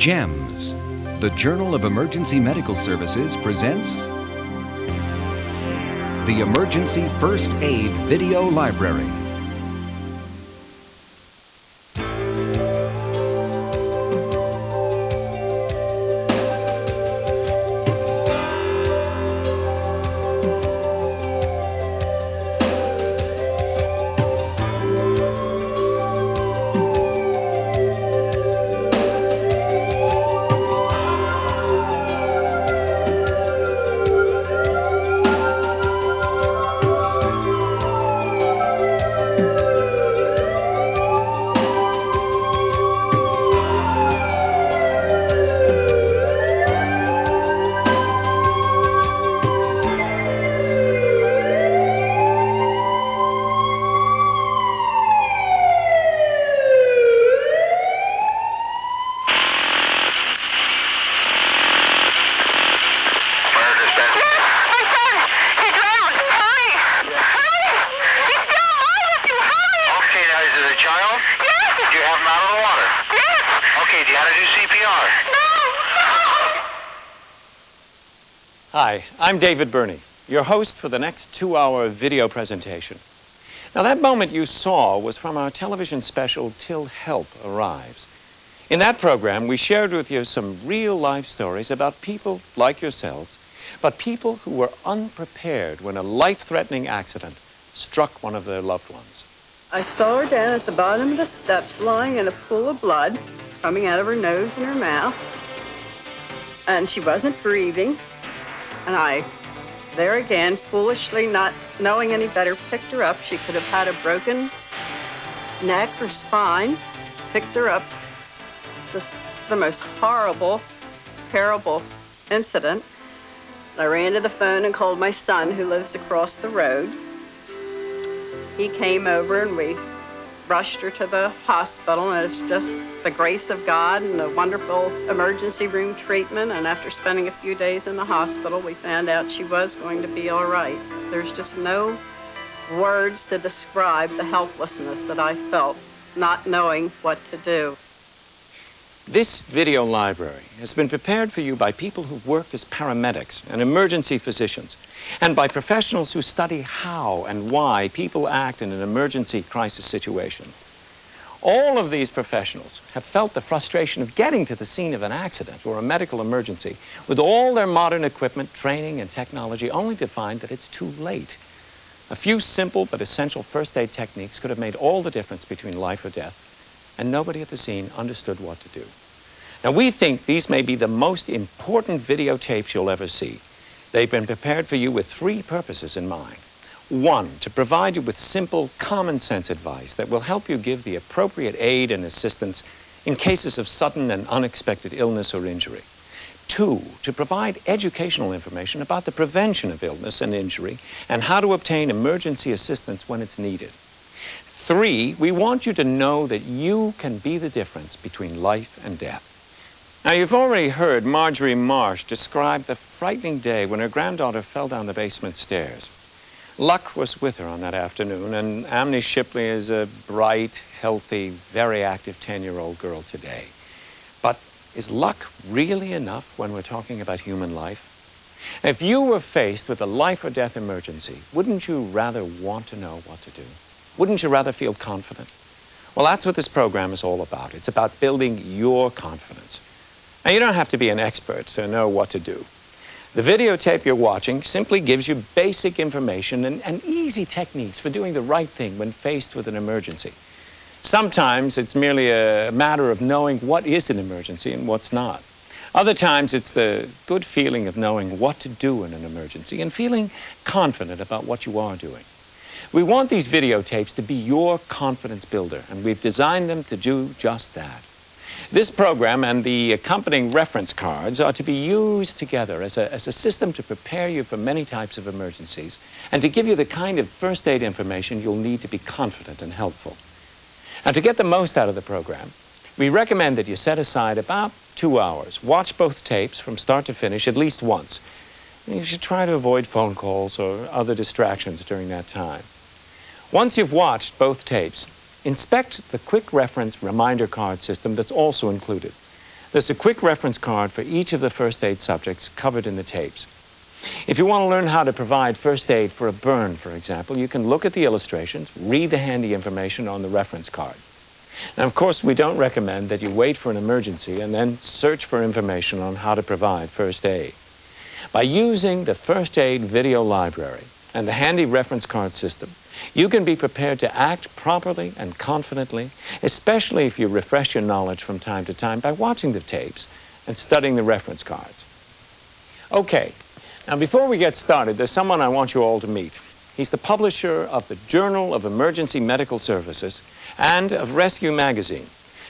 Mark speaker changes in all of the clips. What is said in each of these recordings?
Speaker 1: GEMS, the Journal of Emergency Medical Services presents the Emergency First Aid Video Library.
Speaker 2: Hi, I'm David Burney, your host for the next 2-hour video presentation. Now, that moment you saw was from our television special, Till Help Arrives. In that program, we shared with you some real-life stories about people like yourselves, but people who were unprepared when a life-threatening accident struck one of their loved ones.
Speaker 3: I saw her down at the bottom of the steps, lying in a pool of blood coming out of her nose and her mouth, and she wasn't breathing. And I, there again, foolishly not knowing any better, picked her up. She could have had a broken neck or spine. Picked her up. Just the most horrible, terrible incident. I ran to the phone and called my son, who lives across the road. He came over and we rushed her to the hospital, and it's just the grace of God and the wonderful emergency room treatment, and after spending a few days in the hospital, we found out she was going to be all right. There's just no words to describe the helplessness that I felt, not knowing what to do.
Speaker 2: This video library has been prepared for you by people who work as paramedics and emergency physicians, and by professionals who study how and why people act in an emergency crisis situation. All of these professionals have felt the frustration of getting to the scene of an accident or a medical emergency with all their modern equipment, training, and technology, only to find that it's too late. A few simple but essential first aid techniques could have made all the difference between life or death, and nobody at the scene understood what to do. Now, we think these may be the most important videotapes you'll ever see. They've been prepared for you with 3 purposes in mind. 1, to provide you with simple, common sense advice that will help you give the appropriate aid and assistance in cases of sudden and unexpected illness or injury. 2, to provide educational information about the prevention of illness and injury and how to obtain emergency assistance when it's needed. 3, we want you to know that you can be the difference between life and death. Now, you've already heard Marjorie Marsh describe the frightening day when her granddaughter fell down the basement stairs. Luck was with her on that afternoon, and Amnie Shipley is a bright, healthy, very active 10-year-old girl today. But is luck really enough when we're talking about human life? If you were faced with a life or death emergency, wouldn't you rather want to know what to do? Wouldn't you rather feel confident? Well, that's what this program is all about. It's about building your confidence. Now, you don't have to be an expert to know what to do. The videotape you're watching simply gives you basic information and easy techniques for doing the right thing when faced with an emergency. Sometimes it's merely a matter of knowing what is an emergency and what's not. Other times it's the good feeling of knowing what to do in an emergency and feeling confident about what you are doing. We want these videotapes to be your confidence builder, and we've designed them to do just that. This program and the accompanying reference cards are to be used together as a system to prepare you for many types of emergencies and to give you the kind of first aid information you'll need to be confident and helpful. Now, to get the most out of the program, we recommend that you set aside about 2 hours. Watch both tapes from start to finish at least once. You should try to avoid phone calls or other distractions during that time. Once you've watched both tapes, inspect the quick reference reminder card system that's also included. There's a quick reference card for each of the first aid subjects covered in the tapes. If you want to learn how to provide first aid for a burn, for example, you can look at the illustrations, read the handy information on the reference card. Now, of course, we don't recommend that you wait for an emergency and then search for information on how to provide first aid. By using the first aid video library and the handy reference card system, you can be prepared to act properly and confidently, especially if you refresh your knowledge from time to time by watching the tapes and studying the reference cards. Okay, now before we get started, there's someone I want you all to meet. He's the publisher of the Journal of Emergency Medical Services and of Rescue Magazine,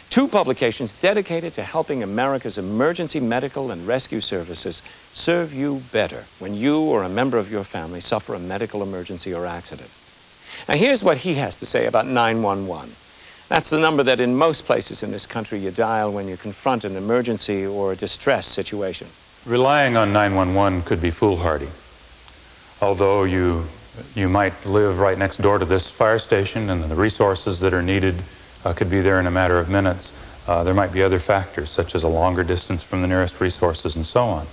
Speaker 2: two publications dedicated to helping America's emergency medical and rescue services serve you better when you or a member of your family suffer a medical emergency or accident. Now, here's what he has to say about 911. That's the number that in most places in this country you dial when you confront an emergency or a distress situation.
Speaker 4: Relying on 911 could be foolhardy. Although you might live right next door to this fire station and the resources that are needed could be there in a matter of minutes, there might be other factors such as a longer distance from the nearest resources and so on.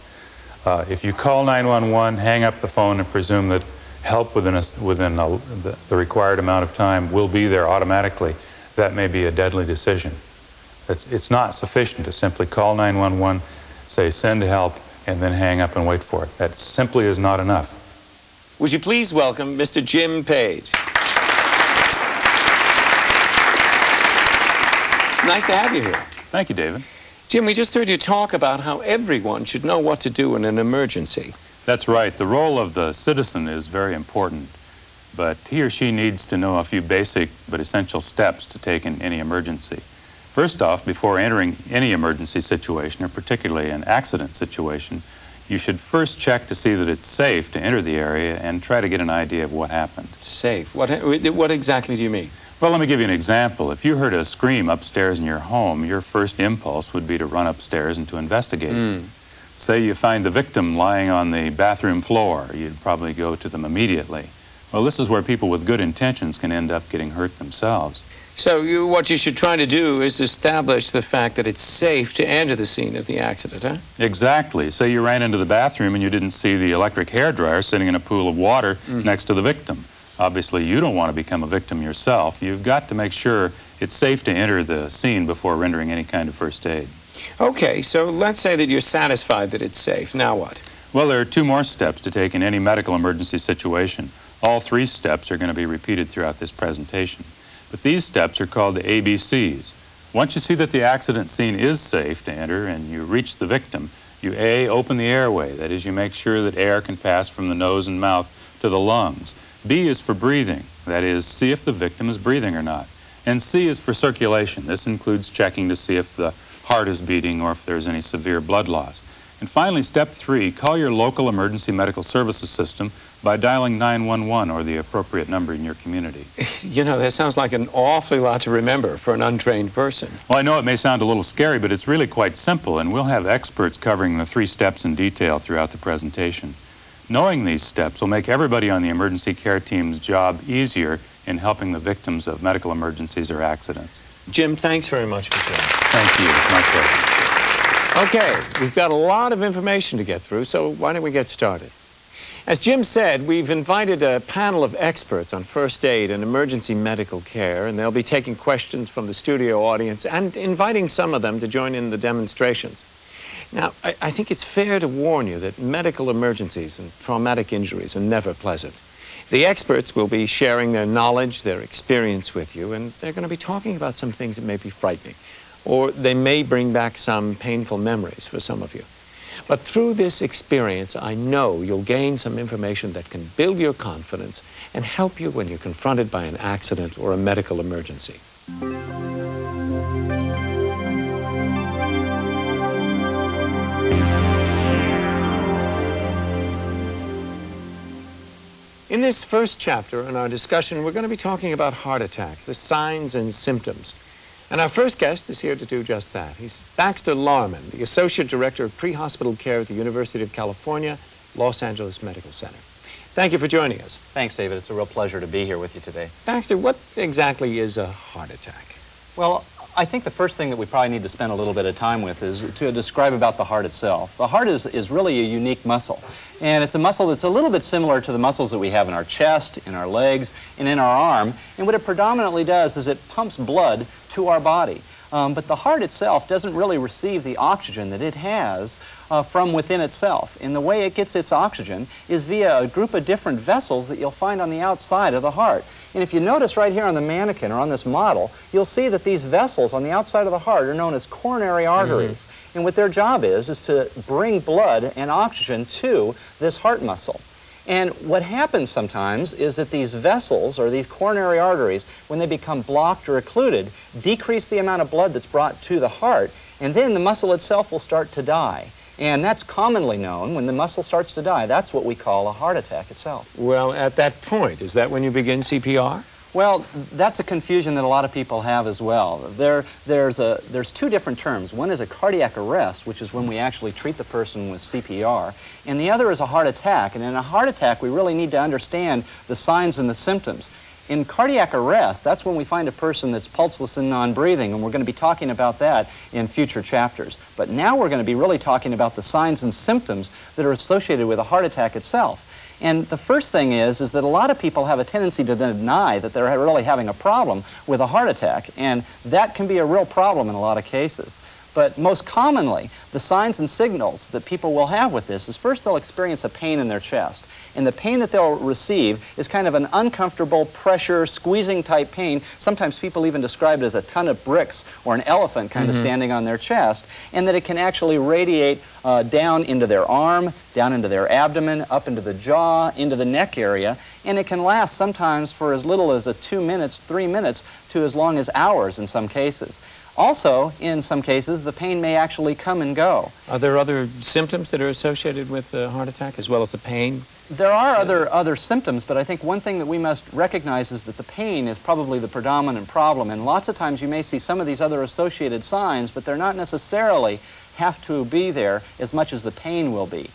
Speaker 4: If you call 911, hang up the phone and presume that help within the required amount of time will be there automatically, that may be a deadly decision. It's not sufficient to simply call 911, say send help, and then hang up and wait for it. That simply is not enough.
Speaker 2: Would you please welcome Mr. Jim Page. It's nice to have you here.
Speaker 4: Thank you, David.
Speaker 2: Jim, we just heard you talk about how everyone should know what to do in an emergency.
Speaker 4: That's right. The role of the citizen is very important, but he or she needs to know a few basic but essential steps to take in any emergency. First off, before entering any emergency situation, or particularly an accident situation, you should first check to see that it's safe to enter the area and try to get an idea of what happened.
Speaker 2: Safe? What exactly do you mean?
Speaker 4: Well, let me give you an example. If you heard a scream upstairs in your home, your first impulse would be to run upstairs and to investigate. Say you find the victim lying on the bathroom floor, you'd probably go to them immediately. Well, this is where people with good intentions can end up getting hurt themselves.
Speaker 2: So what you should try to do is establish the fact that it's safe to enter the scene of the accident, huh?
Speaker 4: Exactly. Say you ran into the bathroom and you didn't see the electric hairdryer sitting in a pool of water next to the victim. Obviously, you don't want to become a victim yourself. You've got to make sure it's safe to enter the scene before rendering any kind of first aid.
Speaker 2: Okay, so let's say that you're satisfied that it's safe. Now what?
Speaker 4: Well, there are two more steps to take in any medical emergency situation. All three steps are going to be repeated throughout this presentation. But these steps are called the ABCs. Once you see that the accident scene is safe to enter and you reach the victim, you A, open the airway. That is, you make sure that air can pass from the nose and mouth to the lungs. B is for breathing. That is, see if the victim is breathing or not. And C is for circulation. This includes checking to see if the heart is beating or if there's any severe blood loss. And finally, step 3, call your local emergency medical services system by dialing 911 or the appropriate number in your community.
Speaker 2: You know, that sounds like an awfully lot to remember for an untrained person.
Speaker 4: Well, I know it may sound a little scary, but it's really quite simple, and we'll have experts covering the 3 steps in detail throughout the presentation. Knowing these steps will make everybody on the emergency care team's job easier in helping the victims of medical emergencies or accidents.
Speaker 2: Jim, thanks very much for coming.
Speaker 4: Thank you. It's my pleasure.
Speaker 2: Okay, we've got a lot of information to get through, so why don't we get started? As Jim said, we've invited a panel of experts on first aid and emergency medical care, and they'll be taking questions from the studio audience and inviting some of them to join in the demonstrations. Now, I think it's fair to warn you that medical emergencies and traumatic injuries are never pleasant. The experts will be sharing their knowledge, their experience with you, and they're going to be talking about some things that may be frightening, or they may bring back some painful memories for some of you. But through this experience, I know you'll gain some information that can build your confidence and help you when you're confronted by an accident or a medical emergency. In this first chapter in our discussion, we're going to be talking about heart attacks, the signs and symptoms. And our first guest is here to do just that. He's Baxter Larman, the Associate Director of Pre-Hospital Care at the University of California, Los Angeles Medical Center. Thank you for joining us.
Speaker 5: Thanks, David. It's a real pleasure to be here with you today.
Speaker 2: Baxter, what exactly is a heart attack?
Speaker 5: Well, I think the first thing that we probably need to spend a little bit of time with is to describe about the heart itself. The heart is really a unique muscle, and it's a muscle that's a little bit similar to the muscles that we have in our chest, in our legs, and in our arm, and what it predominantly does is it pumps blood to our body. But the heart itself doesn't really receive the oxygen that it has from within itself. And the way it gets its oxygen is via a group of different vessels that you'll find on the outside of the heart. And if you notice right here on the mannequin or on this model, you'll see that these vessels on the outside of the heart are known as coronary arteries. And what their job is to bring blood and oxygen to this heart muscle. And what happens sometimes is that these vessels, or these coronary arteries, when they become blocked or occluded, decrease the amount of blood that's brought to the heart, and then the muscle itself will start to die. And that's commonly known, when the muscle starts to die, that's what we call a heart attack itself.
Speaker 2: Well, at that point, is that when you begin CPR?
Speaker 5: Well, that's a confusion that a lot of people have as well. There's two different terms. One is a cardiac arrest, which is when we actually treat the person with CPR, and the other is a heart attack. And in a heart attack, we really need to understand the signs and the symptoms. In cardiac arrest, that's when we find a person that's pulseless and non-breathing, and we're going to be talking about that in future chapters. But now we're going to be really talking about the signs and symptoms that are associated with a heart attack itself. And the first thing is that a lot of people have a tendency to deny that they're really having a problem with a heart attack, and that can be a real problem in a lot of cases. But most commonly, the signs and signals that people will have with this is first they'll experience a pain in their chest. And the pain that they'll receive is kind of an uncomfortable pressure, squeezing type pain. Sometimes people even describe it as a ton of bricks or an elephant kind of standing on their chest, and that it can actually radiate down into their arm, down into their abdomen, up into the jaw, into the neck area, and it can last sometimes for as little as 2 minutes, 3 minutes, to as long as hours in some cases. Also, in some cases, the pain may actually come and go.
Speaker 2: Are there other symptoms that are associated with a heart attack as well as the pain?
Speaker 5: There are other symptoms, but I think one thing that we must recognize is that the pain is probably the predominant problem. And lots of times you may see some of these other associated signs, but they're not necessarily have to be there as much as the pain will be.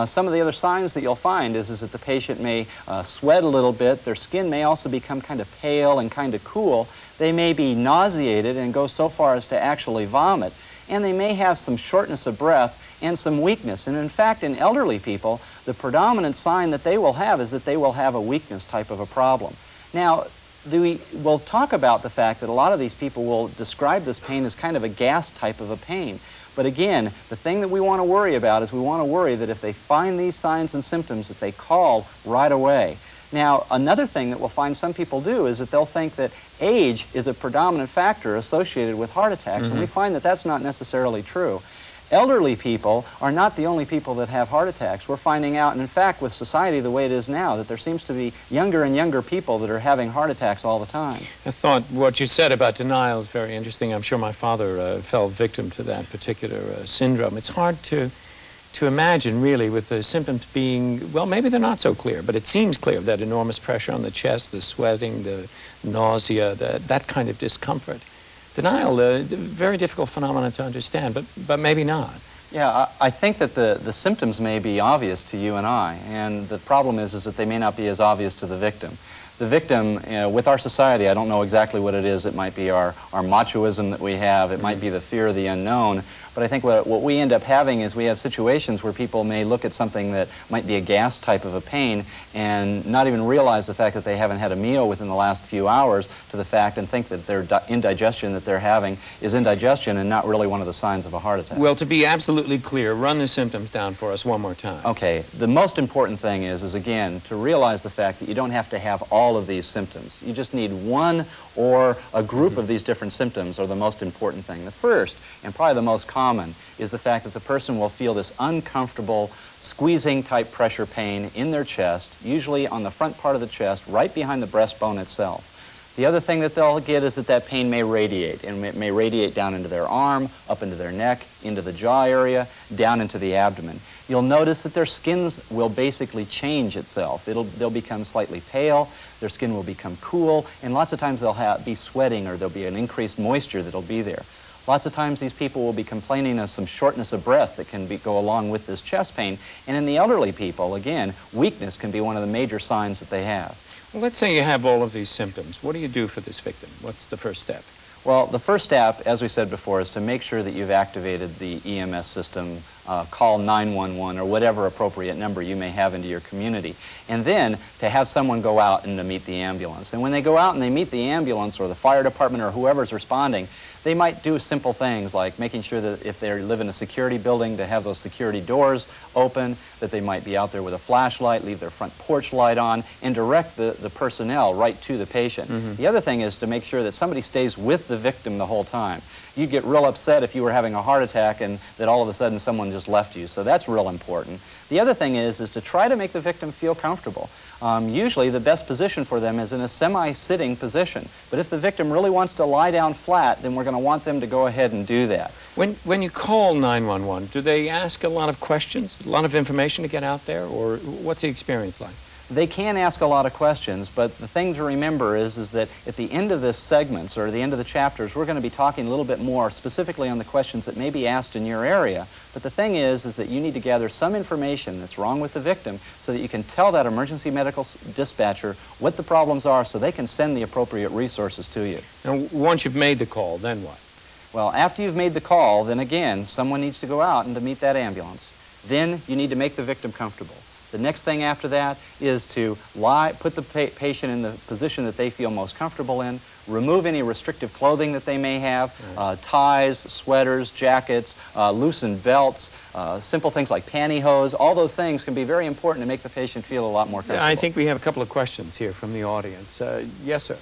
Speaker 5: Some of the other signs that you'll find is that the patient may sweat a little bit. Their skin may also become kind of pale and kind of cool. They may be nauseated and go so far as to actually vomit. And they may have some shortness of breath and some weakness. And in fact, in elderly people, the predominant sign that they will have is that they will have a weakness type of a problem. Now, we'll talk about the fact that a lot of these people will describe this pain as kind of a gas type of a pain. But again, the thing that we want to worry about is we want to worry that if they find these signs and symptoms, that they call right away. Now, another thing that we'll find some people do is that they'll think that age is a predominant factor associated with heart attacks, and we find that that's not necessarily true. Elderly people are not the only people that have heart attacks. We're finding out, and in fact, with society the way it is now, that there seems to be younger and younger people that are having heart attacks all the time.
Speaker 2: I thought what you said about denial is very interesting. I'm sure my father fell victim to that particular syndrome. It's hard to imagine, really, with the symptoms being, well, maybe they're not so clear, but it seems clear, that enormous pressure on the chest, the sweating, the nausea, that kind of discomfort. Denial, very difficult phenomenon to understand, but maybe not.
Speaker 5: Yeah, I think that the symptoms may be obvious to you and I, and the problem is that they may not be as obvious to the victim. The victim, with our society, I don't know exactly what it is. It might be our machoism that we have. It might be the fear of the unknown. But I think what we end up having is we have situations where people may look at something that might be a gas type of a pain and not even realize the fact that they haven't had a meal within the last few hours to the fact and think that their indigestion that they're having is indigestion and not really one of the signs of a heart attack.
Speaker 2: Well, to be absolutely clear, run the symptoms down for us one more time.
Speaker 5: Okay. The most important thing is again, to realize the fact that you don't have to have all of these symptoms. You just need one or a group of these different symptoms are the most important thing. The first, and probably the most common, is the fact that the person will feel this uncomfortable, squeezing type pressure pain in their chest, usually on the front part of the chest, right behind the breastbone itself. The other thing that they'll get is that pain may radiate, and it may radiate down into their arm, up into their neck, into the jaw area, down into the abdomen. You'll notice that their skin will basically change itself. They'll become slightly pale, their skin will become cool, and lots of times they'll be sweating, or there'll be an increased moisture that'll be there. Lots of times these people will be complaining of some shortness of breath that can go along with this chest pain. And in the elderly people, again, weakness can be one of the major signs that they have.
Speaker 2: Well, let's say you have all of these symptoms. What do you do for this victim? What's the first step?
Speaker 5: Well, the first step, as we said before, is to make sure that you've activated the EMS system, call 911 or whatever appropriate number you may have into your community, and then to have someone go out and to meet the ambulance. And when they go out and they meet the ambulance or the fire department or whoever's responding, they might do simple things like making sure that if they live in a security building, to have those security doors open, that they might be out there with a flashlight, leave their front porch light on, and direct the personnel right to the patient. The other thing is to make sure that somebody stays with the victim the whole time. You'd get real upset if you were having a heart attack and that all of a sudden someone just left you, so that's real important. The other thing is to try to make the victim feel comfortable. Usually the best position for them is in a semi-sitting position, but if the victim really wants to lie down flat, then we're going to want them to go ahead and do that.
Speaker 2: When you call 911, do they ask a lot of questions, a lot of information to get out there, or what's the experience like?
Speaker 5: They can ask a lot of questions, but the thing to remember is that at the end of this segments or the end of the chapters, we're going to be talking a little bit more specifically on the questions that may be asked in your area. But the thing is that you need to gather some information that's wrong with the victim so that you can tell that emergency medical dispatcher what the problems are so they can send the appropriate resources to you.
Speaker 2: Now, once you've made the call, then what?
Speaker 5: Well, after you've made the call, then again, someone needs to go out and to meet that ambulance. Then you need to make the victim comfortable. The next thing after that is to put the patient in the position that they feel most comfortable in, remove any restrictive clothing that they may have, ties, sweaters, jackets, loosened belts, simple things like pantyhose. All those things can be very important to make the patient feel a lot more comfortable.
Speaker 2: I think we have a couple of questions here from the audience. Yes, sir.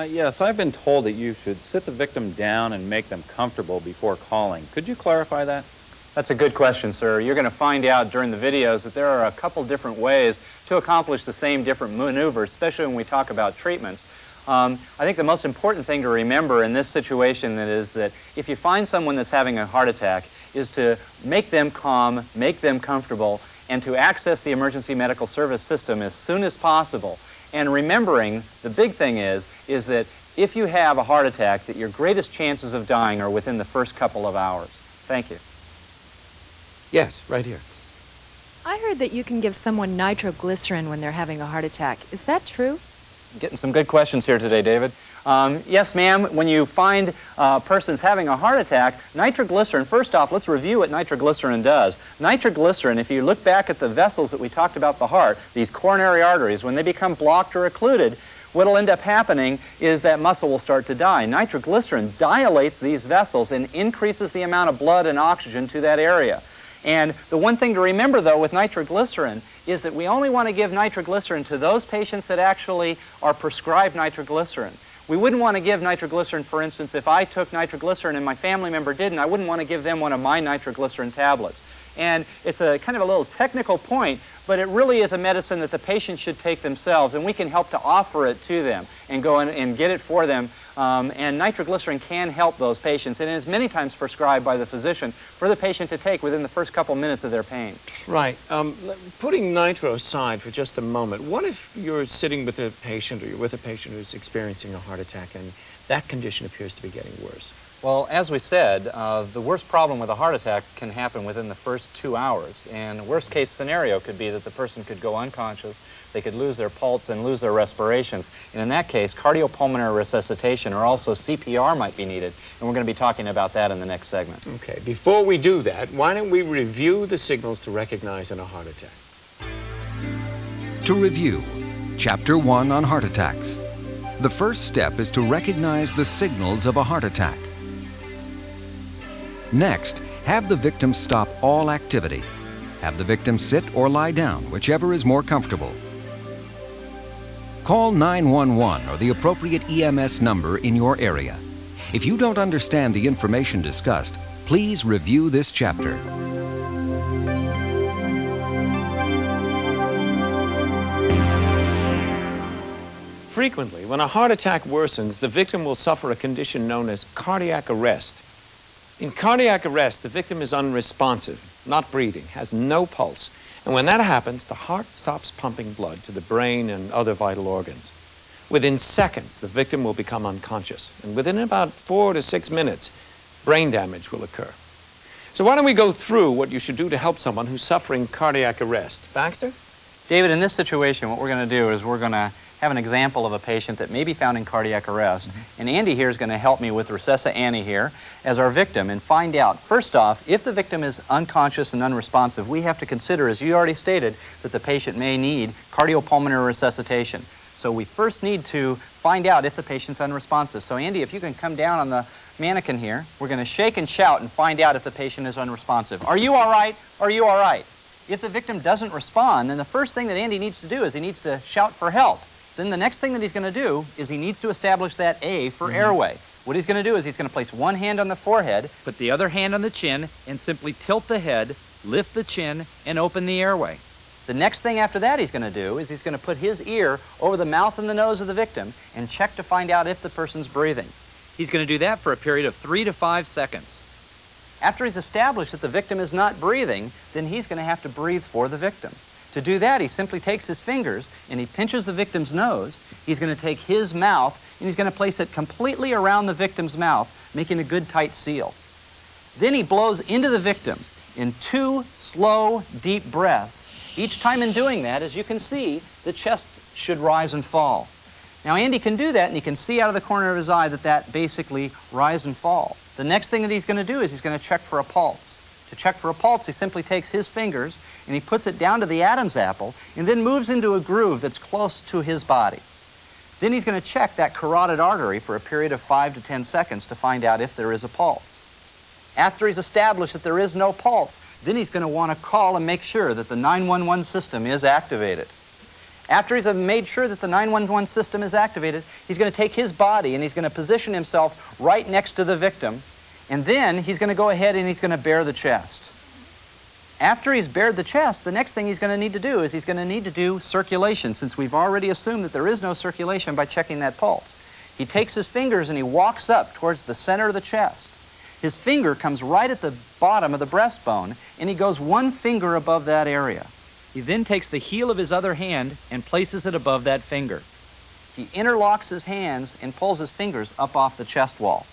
Speaker 6: Yes, I've been told that you should sit the victim down and make them comfortable before calling. Could you clarify that?
Speaker 5: That's a good question, sir. You're going to find out during the videos that there are a couple different ways to accomplish the same different maneuvers, especially when we talk about treatments. I think the most important thing to remember in this situation is that if you find someone that's having a heart attack, is to make them calm, make them comfortable, and to access the emergency medical service system as soon as possible. And remembering, the big thing is that if you have a heart attack, that your greatest chances of dying are within the first couple of hours. Thank you.
Speaker 2: Yes, right here.
Speaker 7: I heard that you can give someone nitroglycerin when they're having a heart attack. Is that true?
Speaker 5: Getting some good questions here today, David. Yes, ma'am. When you find a person's having a heart attack, nitroglycerin, first off, let's review what nitroglycerin does. Nitroglycerin, if you look back at the vessels that we talked about the heart, these coronary arteries, when they become blocked or occluded, what will end up happening is that muscle will start to die. Nitroglycerin dilates these vessels and increases the amount of blood and oxygen to that area. And the one thing to remember, though, with nitroglycerin is that we only want to give nitroglycerin to those patients that actually are prescribed nitroglycerin. We wouldn't want to give nitroglycerin, for instance, if I took nitroglycerin and my family member didn't, I wouldn't want to give them one of my nitroglycerin tablets. And it's a kind of a little technical point, but it really is a medicine that the patient should take themselves, and we can help to offer it to them and go in and get it for them. And nitroglycerin can help those patients, and it is many times prescribed by the physician for the patient to take within the first couple minutes of their pain.
Speaker 2: Right. Putting nitro aside for just a moment, what if you're sitting with a patient or you're with a patient who's experiencing a heart attack and that condition appears to be getting worse?
Speaker 5: Well, as we said, the worst problem with a heart attack can happen within the first 2 hours. And the worst case scenario could be that the person could go unconscious, they could lose their pulse and lose their respirations. And in that case, cardiopulmonary resuscitation or also CPR might be needed. And we're going to be talking about that in the next segment.
Speaker 2: Okay. Before we do that, why don't we review the signals to recognize in a heart attack?
Speaker 1: To review, Chapter 1 on heart attacks. The first step is to recognize the signals of a heart attack. Next, have the victim stop all activity. Have the victim sit or lie down, whichever is more comfortable. Call 911 or the appropriate EMS number in your area. If you don't understand the information discussed, please review this chapter.
Speaker 2: Frequently, when a heart attack worsens, the victim will suffer a condition known as cardiac arrest. In cardiac arrest, the victim is unresponsive, not breathing, has no pulse. And when that happens, the heart stops pumping blood to the brain and other vital organs. Within seconds, the victim will become unconscious. And within about 4 to 6 minutes, brain damage will occur. So why don't we go through what you should do to help someone who's suffering cardiac arrest? Baxter?
Speaker 5: David, in this situation, what we're going to do is we're going to have an example of a patient that may be found in cardiac arrest. And Andy here is going to help me with Recessa Annie here as our victim and find out, first off, if the victim is unconscious and unresponsive, we have to consider, as you already stated, that the patient may need cardiopulmonary resuscitation. So we first need to find out if the patient's unresponsive. So Andy, if you can come down on the mannequin here, we're going to shake and shout and find out if the patient is unresponsive. Are you all right? Are you all right? If the victim doesn't respond, then the first thing that Andy needs to do is he needs to shout for help. Then the next thing that he's going to do is he needs to establish that A for airway. What he's going to do is he's going to place one hand on the forehead, put the other hand on the chin, and simply tilt the head, lift the chin, and open the airway. The next thing after that he's going to do is he's going to put his ear over the mouth and the nose of the victim and check to find out if the person's breathing. He's going to do that for a period of 3 to 5 seconds. After he's established that the victim is not breathing, then he's going to have to breathe for the victim. To do that, he simply takes his fingers and he pinches the victim's nose. He's going to take his mouth and he's going to place it completely around the victim's mouth, making a good tight seal. Then he blows into the victim in 2 slow, deep breaths. Each time in doing that, as you can see, the chest should rise and fall. Now, Andy can do that, and he can see out of the corner of his eye that basically rise and fall. The next thing that he's going to do is he's going to check for a pulse. To check for a pulse, he simply takes his fingers and he puts it down to the Adam's apple and then moves into a groove that's close to his body. Then he's going to check that carotid artery for a period of 5 to 10 seconds to find out if there is a pulse. After he's established that there is no pulse, then he's going to want to call and make sure that the 911 system is activated. After he's made sure that the 911 system is activated, he's going to take his body and he's going to position himself right next to the victim, and then he's going to go ahead and he's going to bare the chest. After he's bared the chest, the next thing he's going to need to do is he's going to need to do circulation, since we've already assumed that there is no circulation by checking that pulse. He takes his fingers and he walks up towards the center of the chest. His finger comes right at the bottom of the breastbone, and he goes 1 finger above that area. He then takes the heel of his other hand and places it above that finger. He interlocks his hands and pulls his fingers up off the chest wall.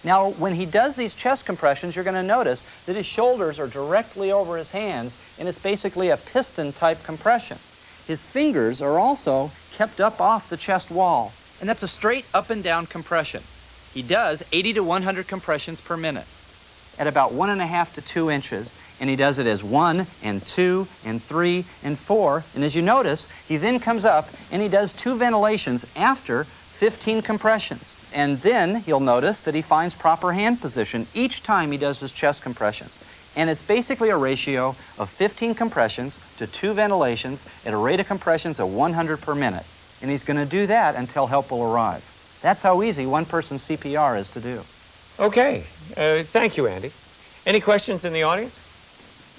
Speaker 5: Now, when he does these chest compressions, you're going to notice that his shoulders are directly over his hands, and it's basically a piston-type compression. His fingers are also kept up off the chest wall, and that's a straight up and down compression. He does 80 to 100 compressions per minute at about 1.5 to 2 inches, and he does it as 1 and 2 and 3 and 4. And as you notice, he then comes up and he does 2 ventilations after 15 compressions. And then you'll notice that he finds proper hand position each time he does his chest compressions. And it's basically a ratio of 15 compressions to 2 ventilations at a rate of compressions of 100 per minute. And he's going to do that until help will arrive. That's how easy one-person CPR is to do.
Speaker 2: Okay. Thank you, Andy. Any questions in the audience?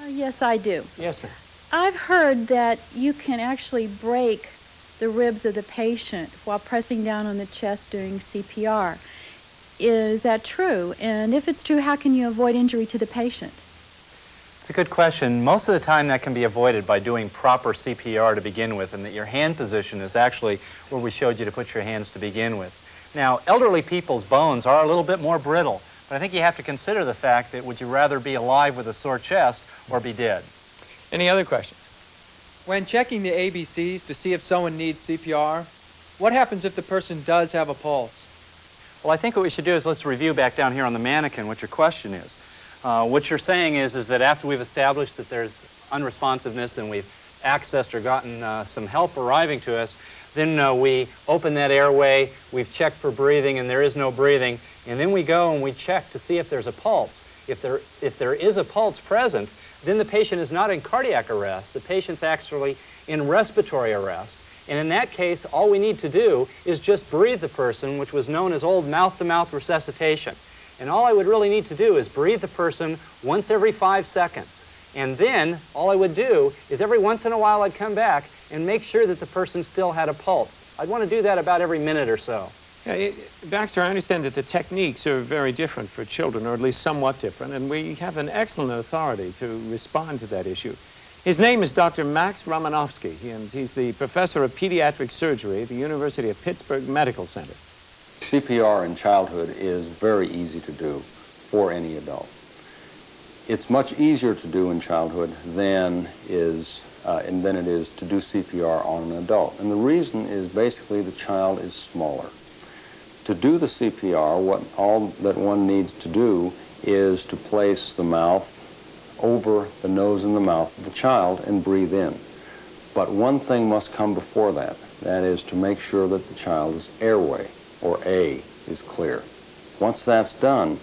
Speaker 8: Yes, I do.
Speaker 2: Yes, ma'am.
Speaker 8: I've heard that you can actually break the ribs of the patient while pressing down on the chest doing CPR. Is that true? And if it's true, how can you avoid injury to the patient?
Speaker 5: It's a good question. Most of the time that can be avoided by doing proper CPR to begin with, and that your hand position is actually where we showed you to put your hands to begin with. Now, elderly people's bones are a little bit more brittle, but I think you have to consider the fact that would you rather be alive with a sore chest or be dead?
Speaker 2: Any other questions?
Speaker 9: When checking the ABCs to see if someone needs CPR, what happens if the person does have a pulse?
Speaker 5: Well, I think what we should do is let's review back down here on the mannequin what your question is. What you're saying is that after we've established that there's unresponsiveness and we've accessed or gotten some help arriving to us, then we open that airway, we've checked for breathing, and there is no breathing, and then we go and we check to see if there's a pulse. If there is a pulse present, then the patient is not in cardiac arrest. The patient's actually in respiratory arrest. And in that case, all we need to do is just breathe the person, which was known as old mouth-to-mouth resuscitation. And all I would really need to do is breathe the person once every 5 seconds. And then all I would do is every once in a while I'd come back and make sure that the person still had a pulse. I'd want to do that about every minute or so.
Speaker 2: Baxter, I understand that the techniques are very different for children, or at least somewhat different, and we have an excellent authority to respond to that issue. His name is Dr. Max Romanowski, and he's the professor of pediatric surgery at the University of Pittsburgh Medical Center.
Speaker 10: CPR in childhood is very easy to do for any adult. It's much easier to do in childhood than it is to do CPR on an adult. And the reason is basically the child is smaller. To do the CPR, all that one needs to do is to place the mouth over the nose and the mouth of the child and breathe in. But one thing must come before that. That is to make sure that the child's airway, or A, is clear. Once that's done,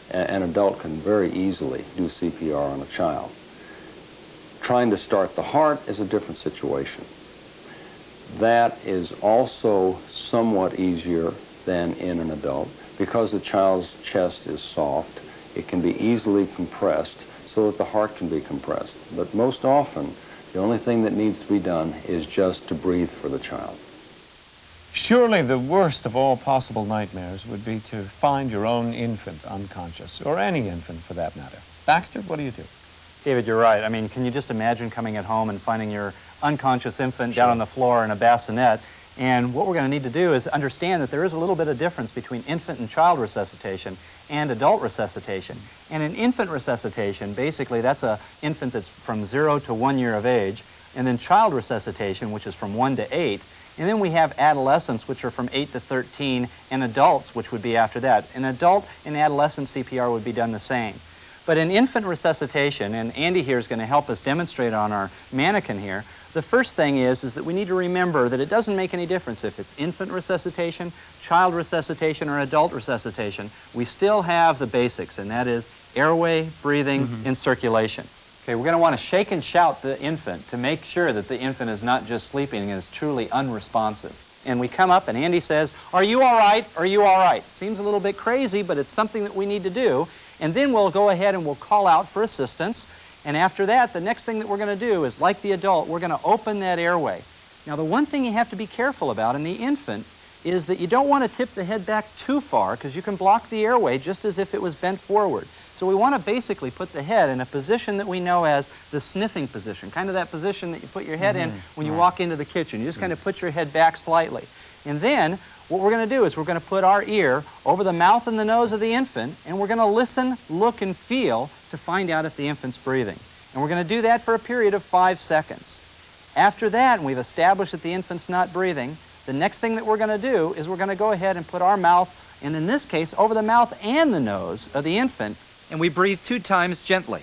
Speaker 10: an adult can very easily do CPR on a child. Trying to start the heart is a different situation. That is also somewhat easier than in an adult. Because the child's chest is soft, it can be easily compressed so that the heart can be compressed. But most often, the only thing that needs to be done is just to breathe for the child.
Speaker 2: Surely the worst of all possible nightmares would be to find your own infant unconscious, or any infant for that matter. Baxter, what do you do?
Speaker 5: David, you're right. I mean, can you just imagine coming at home and finding your unconscious infant down on the floor in a bassinet? And what we're going to need to do is understand that there is a little bit of difference between infant and child resuscitation and adult resuscitation. And in infant resuscitation, basically that's an infant that's from 0 to 1 year of age, and then child resuscitation, which is from 1 to 8. And then we have adolescents, which are from 8 to 13, and adults, which would be after that. An adult and adolescent CPR would be done the same. But in infant resuscitation, and Andy here is going to help us demonstrate on our mannequin here, the first thing is that we need to remember that it doesn't make any difference if it's infant resuscitation, child resuscitation, or adult resuscitation. We still have the basics, and that is airway, breathing, and circulation. Okay, we're going to want to shake and shout the infant to make sure that the infant is not just sleeping and is truly unresponsive. And we come up and Andy says, "Are you all right? Are you all right?" Seems a little bit crazy, but it's something that we need to do. And then we'll go ahead and we'll call out for assistance. And after that, the next thing that we're going to do is, like the adult, we're going to open that airway. Now, the one thing you have to be careful about in the infant is that you don't want to tip the head back too far, because you can block the airway just as if it was bent forward. So we want to basically put the head in a position that we know as the sniffing position, kind of that position that you put your head in when you walk into the kitchen. You just kind of put your head back slightly. And then what we're going to do is we're going to put our ear over the mouth and the nose of the infant, and we're going to listen, look, and feel to find out if the infant's breathing. And we're going to do that for a period of 5 seconds. After that, and we've established that the infant's not breathing, the next thing that we're going to do is we're going to go ahead and put our mouth, and in this case, over the mouth and the nose of the infant, and we breathe 2 times gently.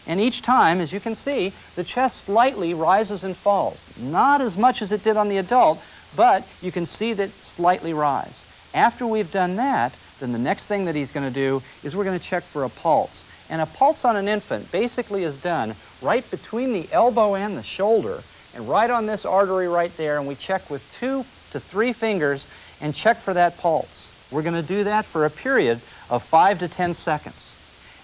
Speaker 5: And each time, as you can see, the chest slightly rises and falls. Not as much as it did on the adult, but you can see that slightly rise. After we've done that, then the next thing that he's going to do is we're going to check for a pulse. And a pulse on an infant basically is done right between the elbow and the shoulder, and right on this artery right there, and we check with 2 to 3 fingers and check for that pulse. We're going to do that for a period of 5 to 10 seconds.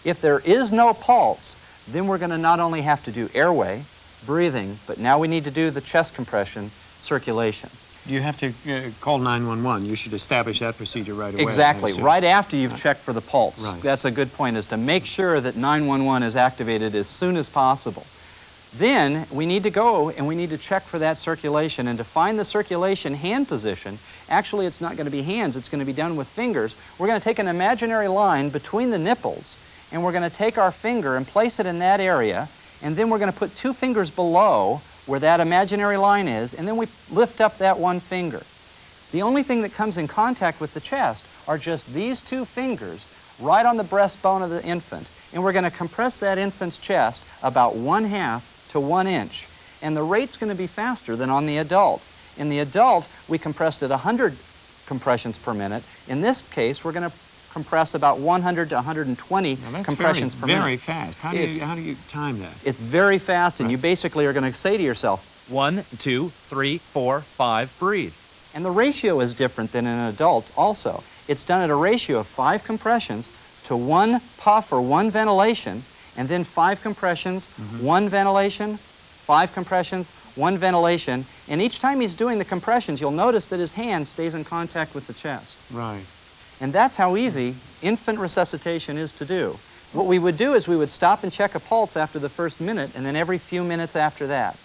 Speaker 5: If there is no pulse, then we're going to not only have to do airway, breathing, but now we need to do the chest compression, circulation.
Speaker 2: You have to call 911. You should establish that procedure right away.
Speaker 5: Exactly. Right after you've checked for the pulse.
Speaker 2: Right.
Speaker 5: That's a good point, is to make sure that 911 is activated as soon as possible. Then we need to go and we need to check for that circulation. And to find the circulation hand position, actually it's not going to be hands, it's going to be done with fingers. We're going to take an imaginary line between the nipples, and we're going to take our finger and place it in that area, and then we're going to put 2 fingers below where that imaginary line is, and then we lift up that 1 finger. The only thing that comes in contact with the chest are just these 2 fingers right on the breastbone of the infant, and we're going to compress that infant's chest about 1/2 to 1 inch. And the rate's going to be faster than on the adult. In the adult, we compressed at 100 compressions per minute. In this case, we're going to compress about 100 to 120 compressions per minute.
Speaker 2: Very fast. How do you time that?
Speaker 5: It's very fast, and you basically are going to say to yourself, 1, 2, 3, 4, 5, breathe. And the ratio is different than in an adult also. It's done at a ratio of 5 compressions to 1 puff or 1 ventilation, and then 5 compressions, 1 ventilation, 5 compressions, 1 ventilation. And each time he's doing the compressions, you'll notice that his hand stays in contact with the chest.
Speaker 2: Right.
Speaker 5: And that's how easy infant resuscitation is to do. What we would do is we would stop and check a pulse after the first minute, and then every few minutes after that.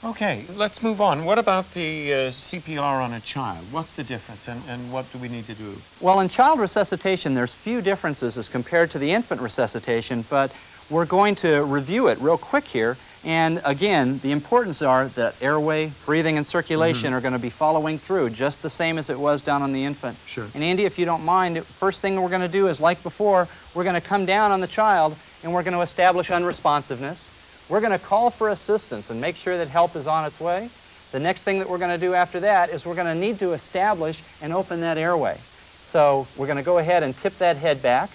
Speaker 2: Okay, let's move on. What about the CPR on a child? What's the difference, and what do we need to do?
Speaker 5: Well, in child resuscitation, there's few differences as compared to the infant resuscitation, but we're going to review it real quick here. And again, the importance are that airway, breathing, and circulation are going to be following through just the same as it was done on the infant.
Speaker 2: Sure.
Speaker 5: And Andy, if you don't mind, first thing we're going to do is, like before, we're going to come down on the child and we're going to establish unresponsiveness. We're going to call for assistance and make sure that help is on its way. The next thing that we're going to do after that is we're going to need to establish and open that airway. So we're going to go ahead and tip that head back.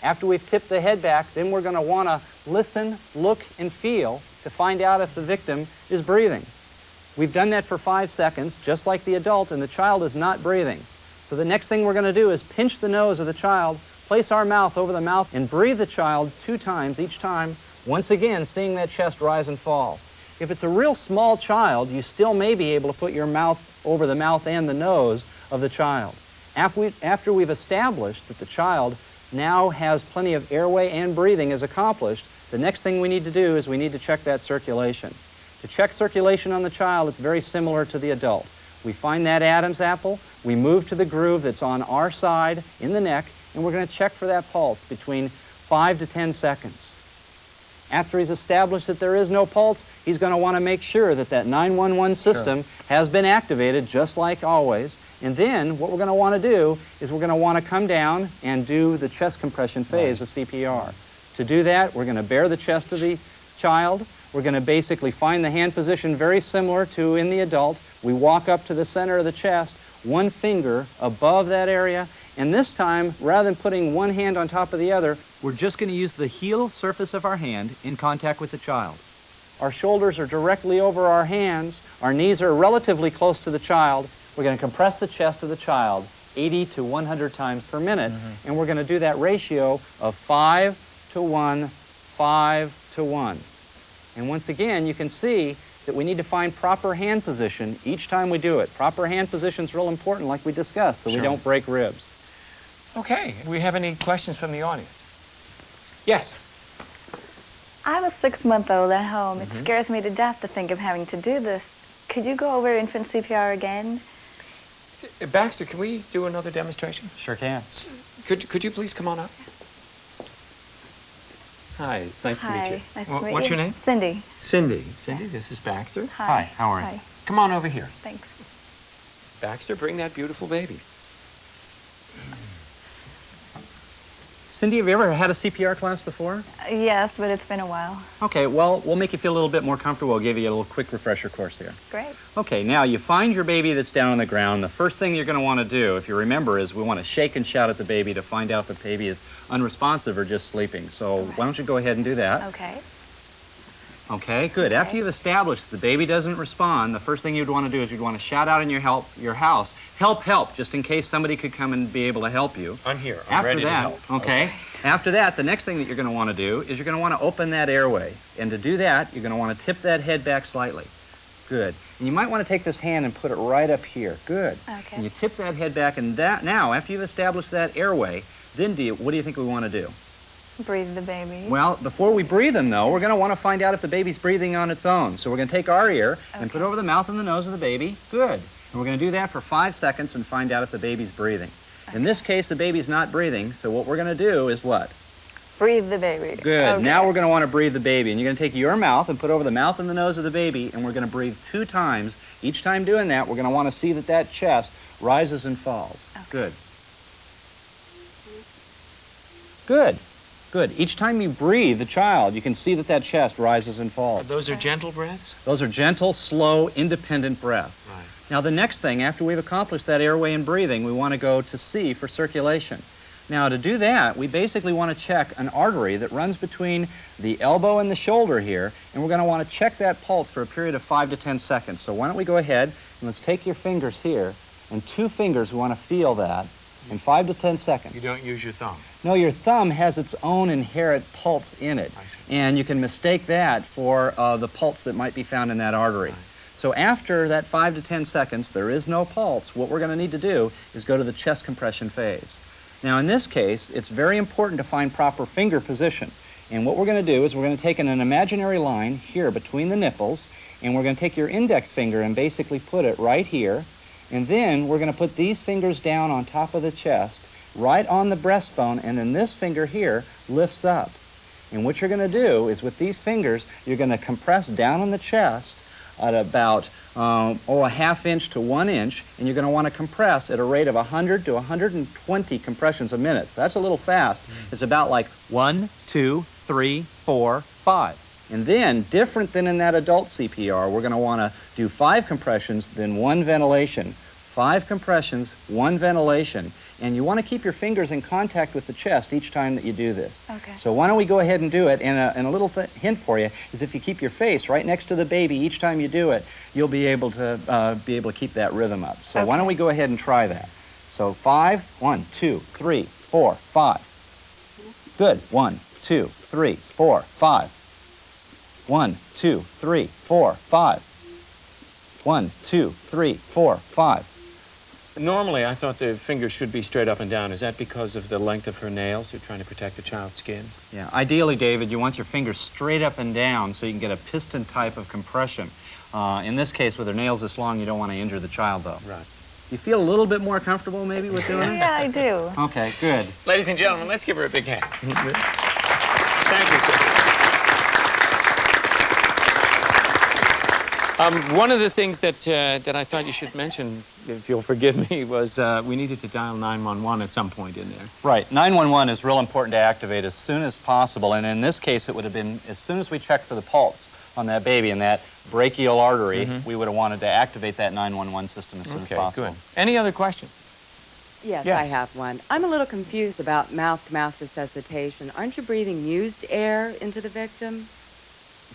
Speaker 5: After we've tipped the head back, then we're going to want to listen, look, and feel to find out if the victim is breathing. We've done that for 5 seconds, just like the adult, and the child is not breathing. So the next thing we're going to do is pinch the nose of the child, place our mouth over the mouth, and breathe the child 2 times each time, once again seeing that chest rise and fall. If it's a real small child, you still may be able to put your mouth over the mouth and the nose of the child. After we've established that the child now has plenty of airway and breathing is accomplished, the next thing we need to do is we need to check that circulation. To check circulation on the child, it's very similar to the adult. We find that Adam's apple, we move to the groove that's on our side in the neck, and we're going to check for that pulse between 5 to 10 seconds. After he's established that there is no pulse, he's going to want to make sure that that 911 system has been activated, just like always. And then what we're going to want to do is we're going to want to come down and do the chest compression phase of CPR. To do that, we're going to bare the chest of the child. We're going to basically find the hand position very similar to in the adult. We walk up to the center of the chest, one finger above that area, and this time, rather than putting one hand on top of the other, we're just going to use the heel surface of our hand in contact with the child. Our shoulders are directly over our hands. Our knees are relatively close to the child. We're going to compress the chest of the child 80 to 100 times per minute, and we're going to do that ratio of 5 to 1, 5 to 1. And once again, you can see that we need to find proper hand position each time we do it. Proper hand position is real important, like we discussed, so we don't break ribs.
Speaker 2: Okay. Do we have any questions from the audience? Yes.
Speaker 11: I have a 6-month-old at home. It scares me to death to think of having to do this. Could you go over infant CPR again?
Speaker 2: Baxter, can we do another demonstration?
Speaker 5: Sure can.
Speaker 2: Could you please come on up? Hi, it's nice to meet you.
Speaker 11: Nice to meet you.
Speaker 2: What's your name?
Speaker 11: Cindy.
Speaker 2: Cindy. Cindy, this is Baxter.
Speaker 5: Hi, how are you?
Speaker 2: Come on over here.
Speaker 11: Thanks.
Speaker 2: Baxter, bring that beautiful baby.
Speaker 5: Cindy, have you ever had a CPR class before?
Speaker 11: Yes, but it's been a while.
Speaker 5: Okay, well, we'll make you feel a little bit more comfortable. We'll give you a little quick refresher course here.
Speaker 11: Great.
Speaker 5: Okay, now you find your baby that's down on the ground. The first thing you're going to want to do, if you remember, is we want to shake and shout at the baby to find out if the baby is unresponsive or just sleeping. So why don't you go ahead and do that?
Speaker 11: Okay.
Speaker 5: Okay, good. Okay. After you've established the baby doesn't respond, the first thing you'd want to do is you'd want to shout out in your house, help, help, just in case somebody could come and be able to help you.
Speaker 2: I'm here. I'm ready to help.
Speaker 5: Okay. After that, the next thing that you're going to want to do is you're going to want to open that airway. And to do that, you're going to want to tip that head back slightly. Good. And you might want to take this hand and put it right up here. Good.
Speaker 11: Okay.
Speaker 5: And you tip that head back, and now, after you've established that airway, then what do you think we want to do?
Speaker 11: Breathe the baby.
Speaker 5: Well, before we breathe him, though, we're going to want to find out if the baby's breathing on its own. So we're going to take our ear and put it over the mouth and the nose of the baby. Good. And we're going to do that for 5 seconds and find out if the baby's breathing. Okay. In this case, the baby's not breathing, so what we're going to do is what?
Speaker 11: Breathe the baby.
Speaker 5: Good.
Speaker 11: Okay.
Speaker 5: Now we're going to want to breathe the baby. And you're going to take your mouth and put over the mouth and the nose of the baby, and we're going to breathe 2 times. Each time doing that, we're going to want to see that that chest rises and falls. Okay. Good. Good. Good. Each time you breathe the child, you can see that that chest rises and falls.
Speaker 2: Those are gentle breaths?
Speaker 5: Those are gentle, slow, independent breaths.
Speaker 2: Right.
Speaker 5: Now, the next thing, after we've accomplished that airway and breathing, we want to go to C for circulation. Now, to do that, we basically want to check an artery that runs between the elbow and the shoulder here, and we're going to want to check that pulse for a period of 5 to 10 seconds. So why don't we go ahead and let's take your fingers here, and 2 fingers, we want to feel that. In 5 to 10 seconds.
Speaker 2: You don't use your thumb?
Speaker 5: No, your thumb has its own inherent pulse in it.
Speaker 2: I see.
Speaker 5: And you can mistake that for the pulse that might be found in that artery. Right. So after that 5 to 10 seconds, there is no pulse. What we're going to need to do is go to the chest compression phase. Now, in this case, it's very important to find proper finger position. And what we're going to do is we're going to take an imaginary line here between the nipples, And we're going to take your index finger and basically put it right here. And then we're going to put these fingers down on top of the chest, right on the breastbone, and then this finger here lifts up. And what you're going to do is with these fingers, you're going to compress down on the chest at about a ½ inch to 1 inch, and you're going to want to compress at a rate of 100 to 120 compressions a minute. So that's a little fast. It's about like 1, 2, 3, 4, 5. And then, different than in that adult CPR, we're going to want to do 5 compressions, then 1 ventilation. 5 compressions, 1 ventilation. And you want to keep your fingers in contact with the chest each time that you do this.
Speaker 11: Okay.
Speaker 5: So why don't we go ahead and do it? And a little hint for you is if you keep your face right next to the baby each time you do it, you'll be able to keep that rhythm up. So why don't we go ahead and try that? So 5, 1, 2, 3, 4, 5. Good. 1, 2, 3, 4, 5. 1, 2, 3, 4, 5. 1, 2, 3, 4, 5.
Speaker 2: Normally, I thought the fingers should be straight up and down. Is that because of the length of her nails? You're trying to protect the child's skin?
Speaker 5: Yeah. Ideally, David, you want your fingers straight up and down so you can get a piston type of compression. In this case, with her nails this long, you don't want to injure the child, though.
Speaker 2: Right.
Speaker 5: You feel a little bit more comfortable, maybe, with doing it?
Speaker 11: Yeah, I do.
Speaker 5: Okay, good.
Speaker 2: Ladies and gentlemen, let's give her a big hand. Thank you, sir. One of the things that I thought you should mention, if you'll forgive me, was we needed to dial 911 at some point in there.
Speaker 5: Right. 911 is real important to activate as soon as possible, and in this case, it would have been as soon as we checked for the pulse on that baby and that brachial artery, we would have wanted to activate that 911 system as soon as possible.
Speaker 2: Good. Any other questions?
Speaker 12: Yes, I have one. I'm a little confused about mouth-to-mouth resuscitation. Aren't you breathing used air into the victim?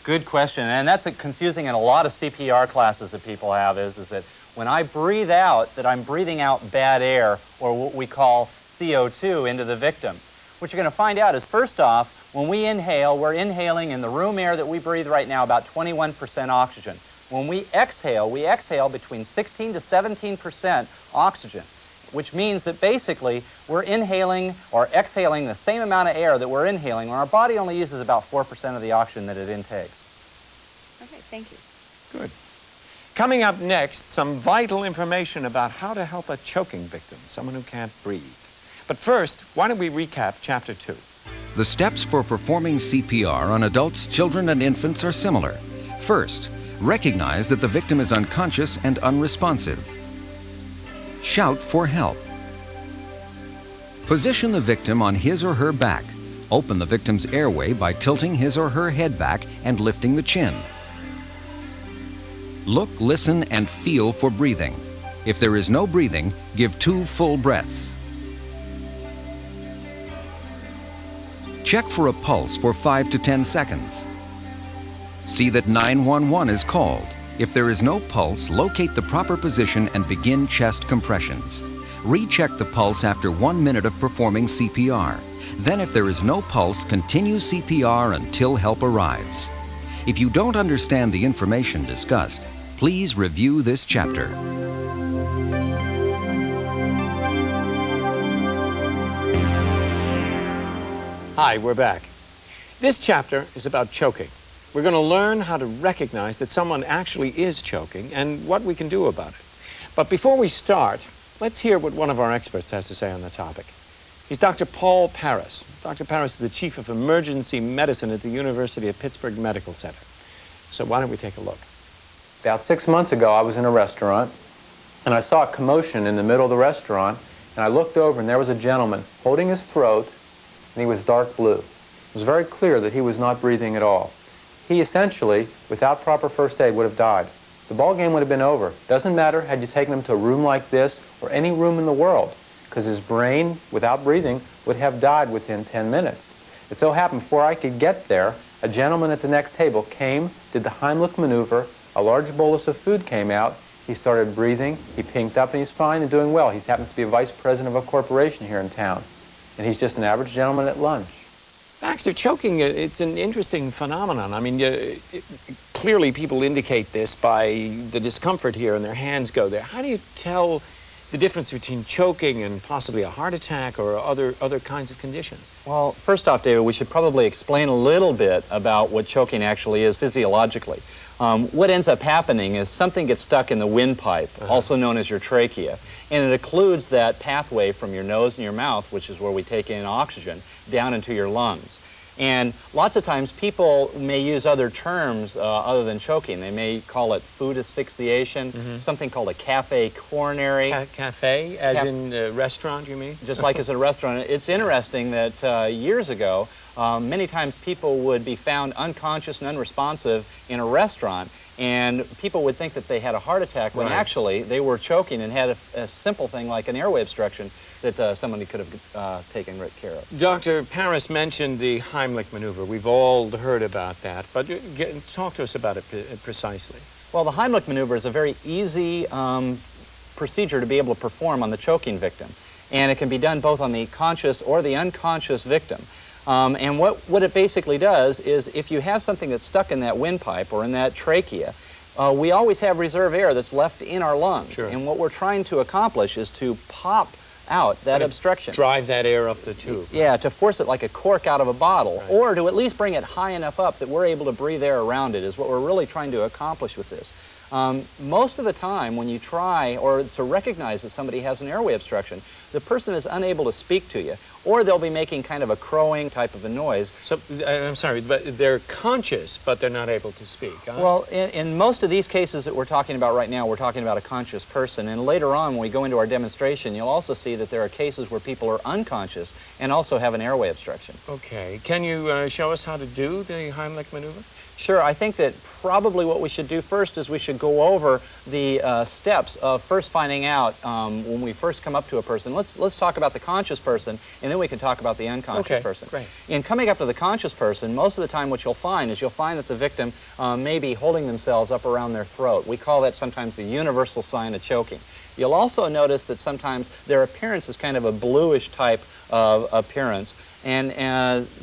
Speaker 5: Good question, and that's confusing in a lot of CPR classes that people have is that when I breathe out, that I'm breathing out bad air, or what we call CO2, into the victim. What you're going to find out is, first off, when we inhale, we're inhaling in the room air that we breathe right now about 21% oxygen. When we exhale between 16 to 17% oxygen, which means that basically we're inhaling or exhaling the same amount of air that we're inhaling when our body only uses about 4% of the oxygen that it intakes.
Speaker 12: Okay, thank you.
Speaker 2: Good. Coming up next, some vital information about how to help a choking victim, someone who can't breathe. But first, why don't we recap Chapter 2?
Speaker 1: The steps for performing CPR on adults, children, and infants are similar. First, recognize that the victim is unconscious and unresponsive. Shout for help. Position the victim on his or her back. Open the victim's airway by tilting his or her head back and lifting the chin. Look, listen, and feel for breathing. If there is no breathing, give 2 full breaths. Check for a pulse for 5 to 10 seconds. See that 911 is called. If there is no pulse, locate the proper position and begin chest compressions. Recheck the pulse after 1 minute of performing CPR. Then if there is no pulse, continue CPR until help arrives. If you don't understand the information discussed, please review this chapter.
Speaker 2: Hi, we're back. This chapter is about choking. We're going to learn how to recognize that someone actually is choking and what we can do about it. But before we start, let's hear what one of our experts has to say on the topic. He's Dr. Paul Paris. Dr. Paris is the Chief of Emergency Medicine at the University of Pittsburgh Medical Center. So why don't we take a look?
Speaker 13: About 6 months ago, I was in a restaurant, and I saw a commotion in the middle of the restaurant, and I looked over, and there was a gentleman holding his throat, and he was dark blue. It was very clear that he was not breathing at all. He essentially, without proper first aid, would have died. The ball game would have been over. Doesn't matter had you taken him to a room like this or any room in the world, because his brain, without breathing, would have died within 10 minutes. It so happened before I could get there, a gentleman at the next table came, did the Heimlich maneuver, a large bolus of food came out, he started breathing, he pinked up, and he's fine and doing well. He happens to be a vice president of a corporation here in town, and he's just an average gentleman at lunch.
Speaker 2: Baxter, choking, it's an interesting phenomenon. I mean, clearly people indicate this by the discomfort here and their hands go there. How do you tell the difference between choking and possibly a heart attack or other kinds of conditions?
Speaker 5: Well, first off, David, we should probably explain a little bit about what choking actually is physiologically. what ends up happening is something gets stuck in the windpipe, also known as your trachea, and it occludes that pathway from your nose and your mouth, which is where we take in oxygen, down into your lungs. And lots of times people may use other terms other than choking. They may call it food asphyxiation, something called a cafe coronary.
Speaker 2: Cafe, as in restaurant, you mean?
Speaker 5: Just like it's a restaurant. It's interesting that years ago, many times people would be found unconscious and unresponsive in a restaurant, and people would think that they had a heart attack when actually they were choking and had a simple thing like an airway obstruction that somebody could have taken great care of.
Speaker 2: Dr. Paris mentioned the Heimlich maneuver. We've all heard about that, but talk to us about it precisely.
Speaker 5: Well, the Heimlich maneuver is a very easy procedure to be able to perform on the choking victim, and it can be done both on the conscious or the unconscious victim. And what it basically does is if you have something that's stuck in that windpipe or in that trachea, we always have reserve air that's left in our lungs. And what we're trying to accomplish is to pop out that obstruction.
Speaker 2: Drive that air up the tube.
Speaker 5: Yeah, to force it like a cork out of a bottle, or to at least bring it high enough up that we're able to breathe air around it is what we're really trying to accomplish with this. Most of the time when you try or to recognize that somebody has an airway obstruction, the person is unable to speak to you, or they'll be making kind of a crowing type of a noise.
Speaker 2: So, I'm sorry, but they're conscious, but they're not able to speak, huh?
Speaker 5: Well, in most of these cases that we're talking about right now, we're talking about a conscious person, and later on when we go into our demonstration, you'll also see that there are cases where people are unconscious and also have an airway obstruction.
Speaker 2: Okay. Can you show us how to do the Heimlich maneuver?
Speaker 5: Sure. I think that probably what we should do first is we should go over the steps of first finding out when we first come up to a person. Let's talk about the conscious person, and then we can talk about the unconscious person.
Speaker 2: Great.
Speaker 5: In coming up to the conscious person, most of the time what you'll find that the victim may be holding themselves up around their throat. We call that sometimes the universal sign of choking. You'll also notice that sometimes their appearance is kind of a bluish type of appearance, and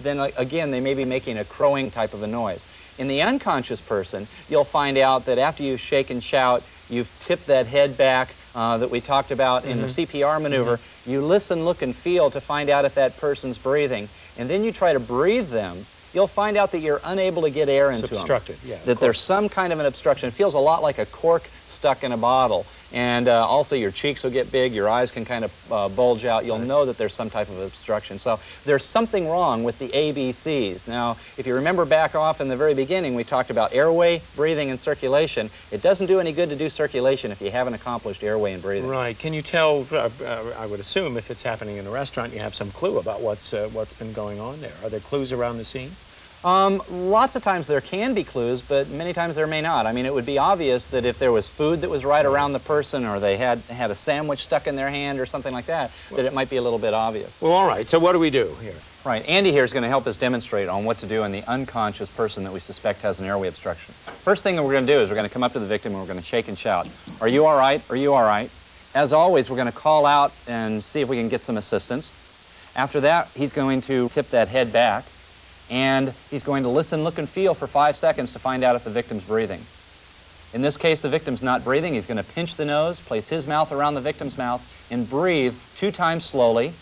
Speaker 5: then again they may be making a crowing type of a noise. In the unconscious person, you'll find out that after you shake and shout, you've tipped that head back that we talked about in the CPR maneuver. You listen, look, and feel to find out if that person's breathing, and then you try to breathe them. You'll find out that you're unable to get air into them.
Speaker 2: It's obstructed, yeah.
Speaker 5: That there's some kind of an obstruction. It feels a lot like a cork stuck in a bottle. And also your cheeks will get big, your eyes can kind of bulge out. You'll know that there's some type of obstruction. So there's something wrong with the ABCs. Now, if you remember back off in the very beginning, we talked about airway, breathing, and circulation. It doesn't do any good to do circulation if you haven't accomplished airway and breathing.
Speaker 2: Right. Can you tell, I would assume if it's happening in a restaurant, you have some clue about what's been going on there. Are there clues around the scene?
Speaker 5: Lots of times there can be clues, but many times there may not. I mean, it would be obvious that if there was food that was right around the person, or they had a sandwich stuck in their hand or something like that, that it might be a little bit obvious.
Speaker 2: Well, all right. So what do we do here?
Speaker 5: Right. Andy here is going to help us demonstrate on what to do in the unconscious person that we suspect has an airway obstruction. First thing that we're going to do is we're going to come up to the victim and we're going to shake and shout, "Are you all right? Are you all right?" As always, we're going to call out and see if we can get some assistance. After that, he's going to tip that head back, and he's going to listen, look, and feel for 5 seconds to find out if the victim's breathing. In this case, the victim's not breathing. He's going to pinch the nose, place his mouth around the victim's mouth, and breathe 2 times slowly.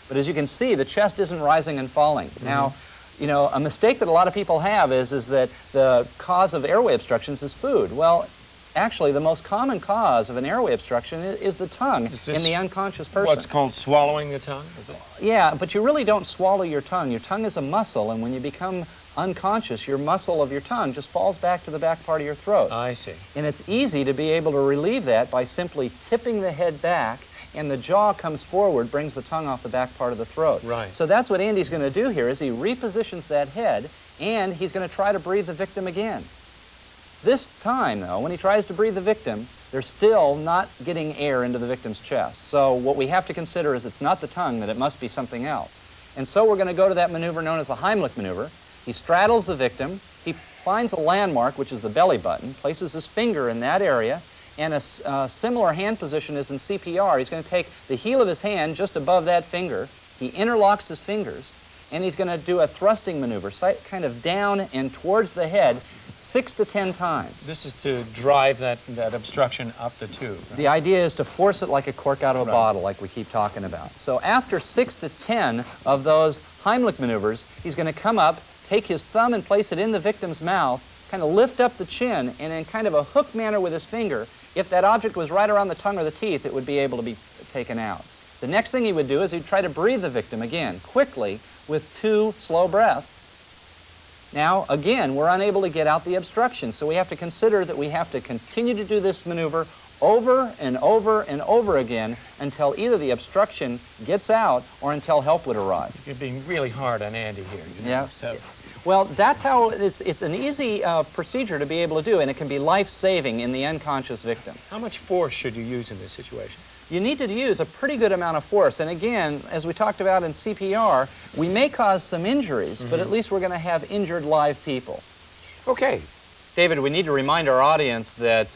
Speaker 5: But as you can see, the chest isn't rising and falling. Now, you know, a mistake that a lot of people have is that the cause of airway obstructions is food. Well, actually, the most common cause of an airway obstruction is the tongue in the unconscious person.
Speaker 2: What's called swallowing the tongue?
Speaker 5: Yeah, but you really don't swallow your tongue. Your tongue is a muscle, and when you become unconscious, your muscle of your tongue just falls back to the back part of your throat.
Speaker 2: I see.
Speaker 5: And it's easy to be able to relieve that by simply tipping the head back, and the jaw comes forward, brings the tongue off the back part of the throat.
Speaker 2: Right.
Speaker 5: So that's what Andy's going to do here, is he repositions that head, and he's going to try to breathe the victim again. This time, though, when he tries to breathe the victim, they're still not getting air into the victim's chest. So what we have to consider is it's not the tongue, that it must be something else. And so we're going to go to that maneuver known as the Heimlich maneuver. He straddles the victim. He finds a landmark, which is the belly button, places his finger in that area, and a similar hand position as in CPR. He's going to take the heel of his hand just above that finger. He interlocks his fingers, and he's going to do a thrusting maneuver, kind of down and towards the head, 6 to 10 times.
Speaker 2: This is to drive that obstruction up the tube. Right?
Speaker 5: The idea is to force it like a cork out of a bottle, like we keep talking about. So after 6 to 10 of those Heimlich maneuvers, he's going to come up, take his thumb and place it in the victim's mouth, kind of lift up the chin, and in kind of a hook manner with his finger, if that object was right around the tongue or the teeth, it would be able to be taken out. The next thing he would do is he'd try to breathe the victim again, quickly, with 2 slow breaths. Now, again, we're unable to get out the obstruction, so we have to consider that we have to continue to do this maneuver over and over and over again until either the obstruction gets out or until help would arrive.
Speaker 2: You're being really hard on Andy here. You know?
Speaker 5: Yeah.
Speaker 2: So.
Speaker 5: Well, that's how it's an easy procedure to be able to do, and it can be life-saving in the unconscious victim.
Speaker 2: How much force should you use in this situation?
Speaker 5: You need to use a pretty good amount of force. And again, as we talked about in CPR, we may cause some injuries, but at least we're going to have injured live people.
Speaker 2: Okay.
Speaker 5: David, we need to remind our audience that,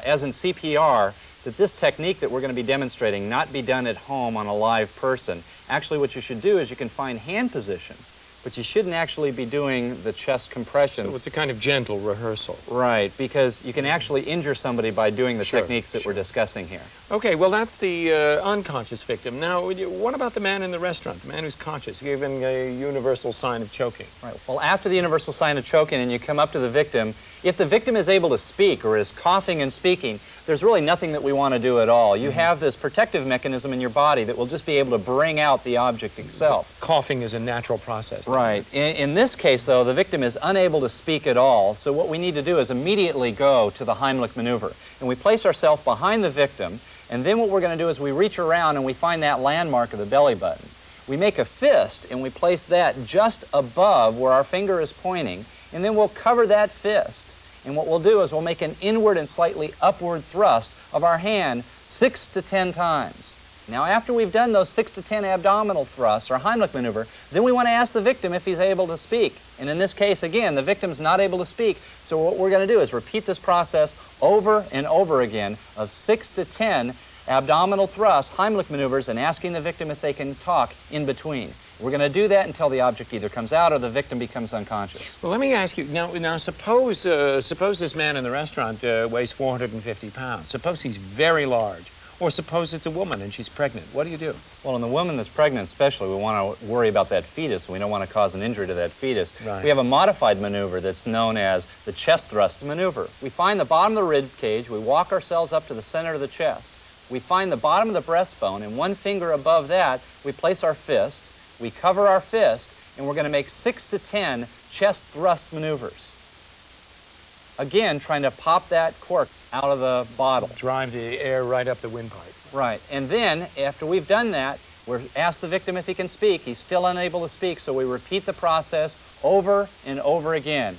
Speaker 5: as in CPR, that this technique that we're going to be demonstrating not be done at home on a live person. Actually, what you should do is you can find hand position, but you shouldn't actually be doing the chest compressions.
Speaker 2: So it's a kind of gentle rehearsal.
Speaker 5: Right, because you can actually injure somebody by doing the techniques that we're discussing here.
Speaker 2: Okay, well, that's the unconscious victim. Now, what about the man in the restaurant, the man who's conscious, giving a universal sign of choking?
Speaker 5: Right. Well, after the universal sign of choking and you come up to the victim, if the victim is able to speak or is coughing and speaking, there's really nothing that we want to do at all. You have this protective mechanism in your body that will just be able to bring out the object itself.
Speaker 2: Coughing is a natural process.
Speaker 5: Right. In this case, though, the victim is unable to speak at all, so what we need to do is immediately go to the Heimlich maneuver. And we place ourselves behind the victim, and then what we're going to do is we reach around and we find that landmark of the belly button. We make a fist, and we place that just above where our finger is pointing, and then we'll cover that fist. And what we'll do is we'll make an inward and slightly upward thrust of our hand 6 to 10 times. Now, after we've done those 6 to 10 abdominal thrusts, or Heimlich maneuver, then we want to ask the victim if he's able to speak. And in this case, again, the victim's not able to speak, so what we're going to do is repeat this process over and over again of 6 to 10 abdominal thrusts, Heimlich maneuvers, and asking the victim if they can talk in between. We're going to do that until the object either comes out or the victim becomes unconscious.
Speaker 2: Well, let me ask you, now suppose this man in the restaurant weighs 450 pounds. Suppose he's very large. Or suppose it's a woman and she's pregnant. What do you do? Well, in the woman that's pregnant especially, we want to worry about that fetus. We don't want to cause an injury to that fetus.
Speaker 5: Right.
Speaker 2: We have a modified maneuver that's known as the chest thrust maneuver.
Speaker 5: We find the bottom of the rib cage. We walk ourselves up to the center of the chest. We find the bottom of the breastbone, and one finger above that, we place our fist. We cover our fist, and we're going to make 6 to 10 chest thrust maneuvers. Again, trying to pop that cork out of the bottle.
Speaker 2: Drive the air right up the windpipe.
Speaker 5: Right. And then, after we've done that, we're asked the victim if he can speak. He's still unable to speak, so we repeat the process over and over again.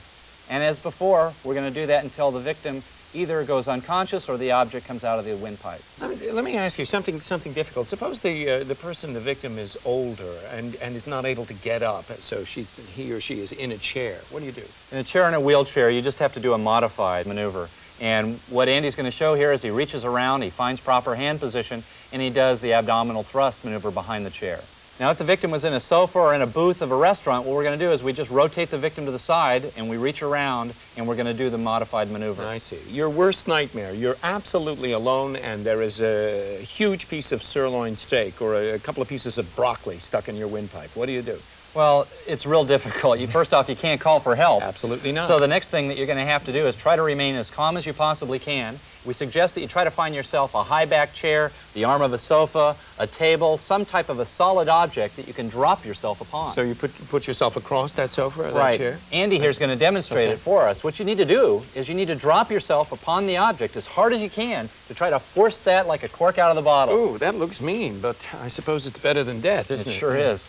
Speaker 5: And as before, we're going to do that until the victim either goes unconscious or the object comes out of the windpipe.
Speaker 2: Let me ask you something difficult. Suppose the person, the victim, is older and is not able to get up, so he or she is in a chair. What do you do?
Speaker 5: In a chair or in a wheelchair, you just have to do a modified maneuver. And what Andy's going to show here is he reaches around, he finds proper hand position, and he does the abdominal thrust maneuver behind the chair. Now, if the victim was in a sofa or in a booth of a restaurant, what we're going to do is we just rotate the victim to the side, and we reach around, and we're going to do the modified maneuver.
Speaker 2: I see. Your worst nightmare, you're absolutely alone, and there is a huge piece of sirloin steak or a couple of pieces of broccoli stuck in your windpipe. What do you do?
Speaker 5: Well, it's real difficult. First off, you can't call for help.
Speaker 2: Absolutely not.
Speaker 5: So the next thing that you're going to have to do is try to remain as calm as you possibly can. We suggest that you try to find yourself a high-back chair, the arm of a sofa, a table, some type of a solid object that you can drop yourself upon.
Speaker 2: So you put yourself across that sofa or
Speaker 5: right.
Speaker 2: that chair?
Speaker 5: Andy here is going to demonstrate it for us. What you need to do is you need to drop yourself upon the object as hard as you can to try to force that like a cork out of the bottle.
Speaker 2: Ooh, that looks mean, but I suppose it's better than death, isn't it?
Speaker 5: It sure is.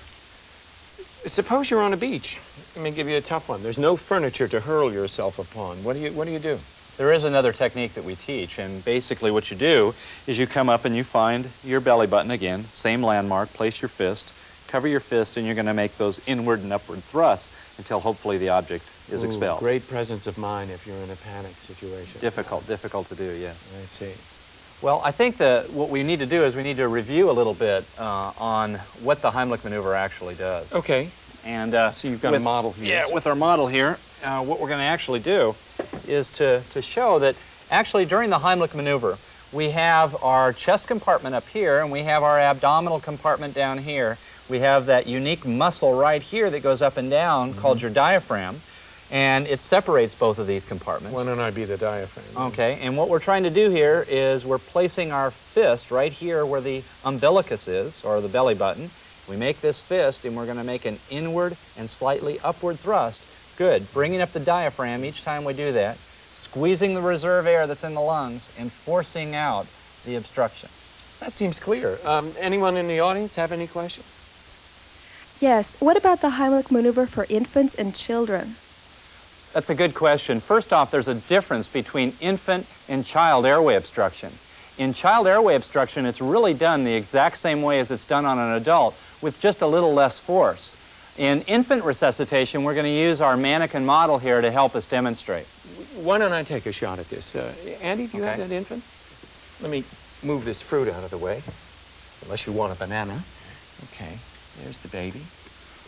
Speaker 2: Suppose you're on a beach. Let me give you a tough one. There's no furniture to hurl yourself upon. What do you do?
Speaker 5: There is another technique that we teach, and basically what you do is you come up and you find your belly button again, same landmark, place your fist, cover your fist, and you're going to make those inward and upward thrusts until hopefully the object is expelled.
Speaker 2: Great presence of mind if you're in a panic situation.
Speaker 5: Difficult to do, yes.
Speaker 2: I see.
Speaker 5: Well, I think that what we need to do is we need to review a little bit on what the Heimlich maneuver actually does.
Speaker 2: Okay.
Speaker 5: And
Speaker 2: so you've got a model here.
Speaker 5: Yeah, with our model here, what we're going to actually do is to show that actually during the Heimlich maneuver, we have our chest compartment up here, and we have our abdominal compartment down here. We have that unique muscle right here that goes up and down called your diaphragm. and it separates both of these compartments.
Speaker 2: Why don't I be the diaphragm?
Speaker 5: Okay, and what we're trying to do here is we're placing our fist right here where the umbilicus is, or the belly button. We make this fist, and we're going to make an inward and slightly upward thrust. Good. Bringing up the diaphragm each time we do that, squeezing the reserve air that's in the lungs, and forcing out the obstruction.
Speaker 2: That seems clear. Anyone in the audience have any questions?
Speaker 14: Yes. What about the Heimlich maneuver for infants and children?
Speaker 5: That's a good question. First off, there's a difference between infant and child airway obstruction. In child airway obstruction, it's really done the exact same way as it's done on an adult, with just a little less force. In infant resuscitation, we're going to use our mannequin model here to help us demonstrate.
Speaker 2: Why don't I take a shot at this? Andy, do you have that infant? Let me move this fruit out of the way, unless you want a banana. Okay, there's the baby.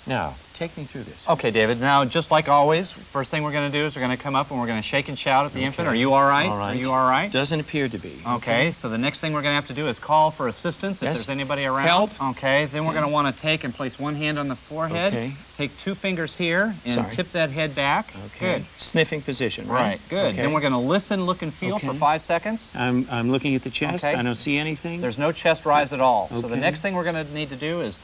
Speaker 2: Now, take me through this.
Speaker 5: Okay, David. Now, just like always, first thing we're going to do is we're going to come up and we're going to shake and shout at the infant. Are you all right?
Speaker 2: All right.
Speaker 5: Are you all right?
Speaker 2: Doesn't appear to be.
Speaker 5: Okay, so the next thing we're going to have to do is call for assistance if there's anybody around.
Speaker 2: Help.
Speaker 5: Okay, then we're going to want to take and place one hand on the forehead.
Speaker 2: Okay.
Speaker 5: Take two fingers here and tip that head back.
Speaker 2: Okay.
Speaker 5: Good.
Speaker 2: Sniffing position, right?
Speaker 5: Right, good.
Speaker 2: Okay.
Speaker 5: Then we're going to listen, look, and feel for 5 seconds.
Speaker 2: I'm looking at the chest.
Speaker 5: Okay.
Speaker 2: I don't see anything.
Speaker 5: There's no chest rise at all. So the
Speaker 2: Okay.
Speaker 5: next thing we're going to need to do is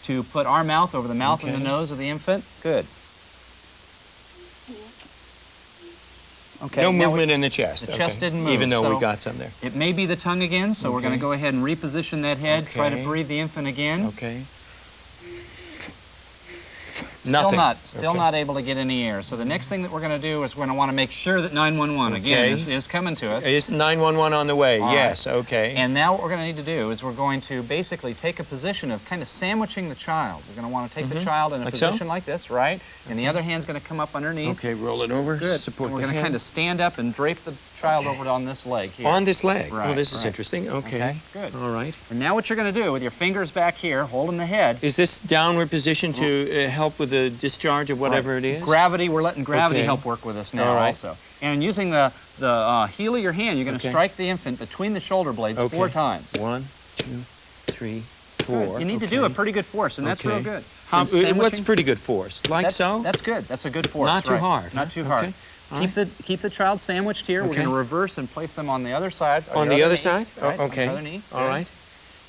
Speaker 5: to put our mouth over the mouth and the nose of the infant. Good. Okay.
Speaker 2: No movement in the chest.
Speaker 5: The chest didn't move.
Speaker 2: Even though
Speaker 5: so
Speaker 2: we got some there.
Speaker 5: It may be the tongue again, so we're going to go ahead and reposition that head, try to breathe the infant again.
Speaker 2: Okay.
Speaker 5: Still not able to get any air. So the next thing that we're going to do is we're going to want to make sure that 911 again is coming to us.
Speaker 2: Is 911 on the way?
Speaker 5: All
Speaker 2: yes.
Speaker 5: right.
Speaker 2: Okay.
Speaker 5: And now what we're going to need to do is we're going to basically take a position of kind of sandwiching the child. We're going to want to take the child in a position like this, right? And the other hand's going to come up underneath.
Speaker 2: Okay, roll it over.
Speaker 5: Good.
Speaker 2: Support
Speaker 5: and we're
Speaker 2: the
Speaker 5: going to
Speaker 2: head.
Speaker 5: kind of stand up and drape the child over on this leg here.
Speaker 2: On this leg?
Speaker 5: Right.
Speaker 2: Oh, this is interesting. Okay.
Speaker 5: Good.
Speaker 2: All right.
Speaker 5: And now what you're going to do with your fingers back here, holding the head.
Speaker 2: Is this downward position to help with the discharge of whatever it is?
Speaker 5: Gravity, we're letting gravity help work with us now also. And using the heel of your hand, you're going to strike the infant between the shoulder blades 4 times.
Speaker 2: 1, 2, 3, 4.
Speaker 5: Good. You need to do a pretty good force, and that's real good.
Speaker 2: What's pretty good force? Like so?
Speaker 5: That's good. That's a good force.
Speaker 2: Not too hard.
Speaker 5: Not too hard. Keep the child sandwiched here. We're going to reverse and place them on the other side.
Speaker 2: On the other side?
Speaker 5: Right,
Speaker 2: okay.
Speaker 5: On the other knee.
Speaker 2: All right.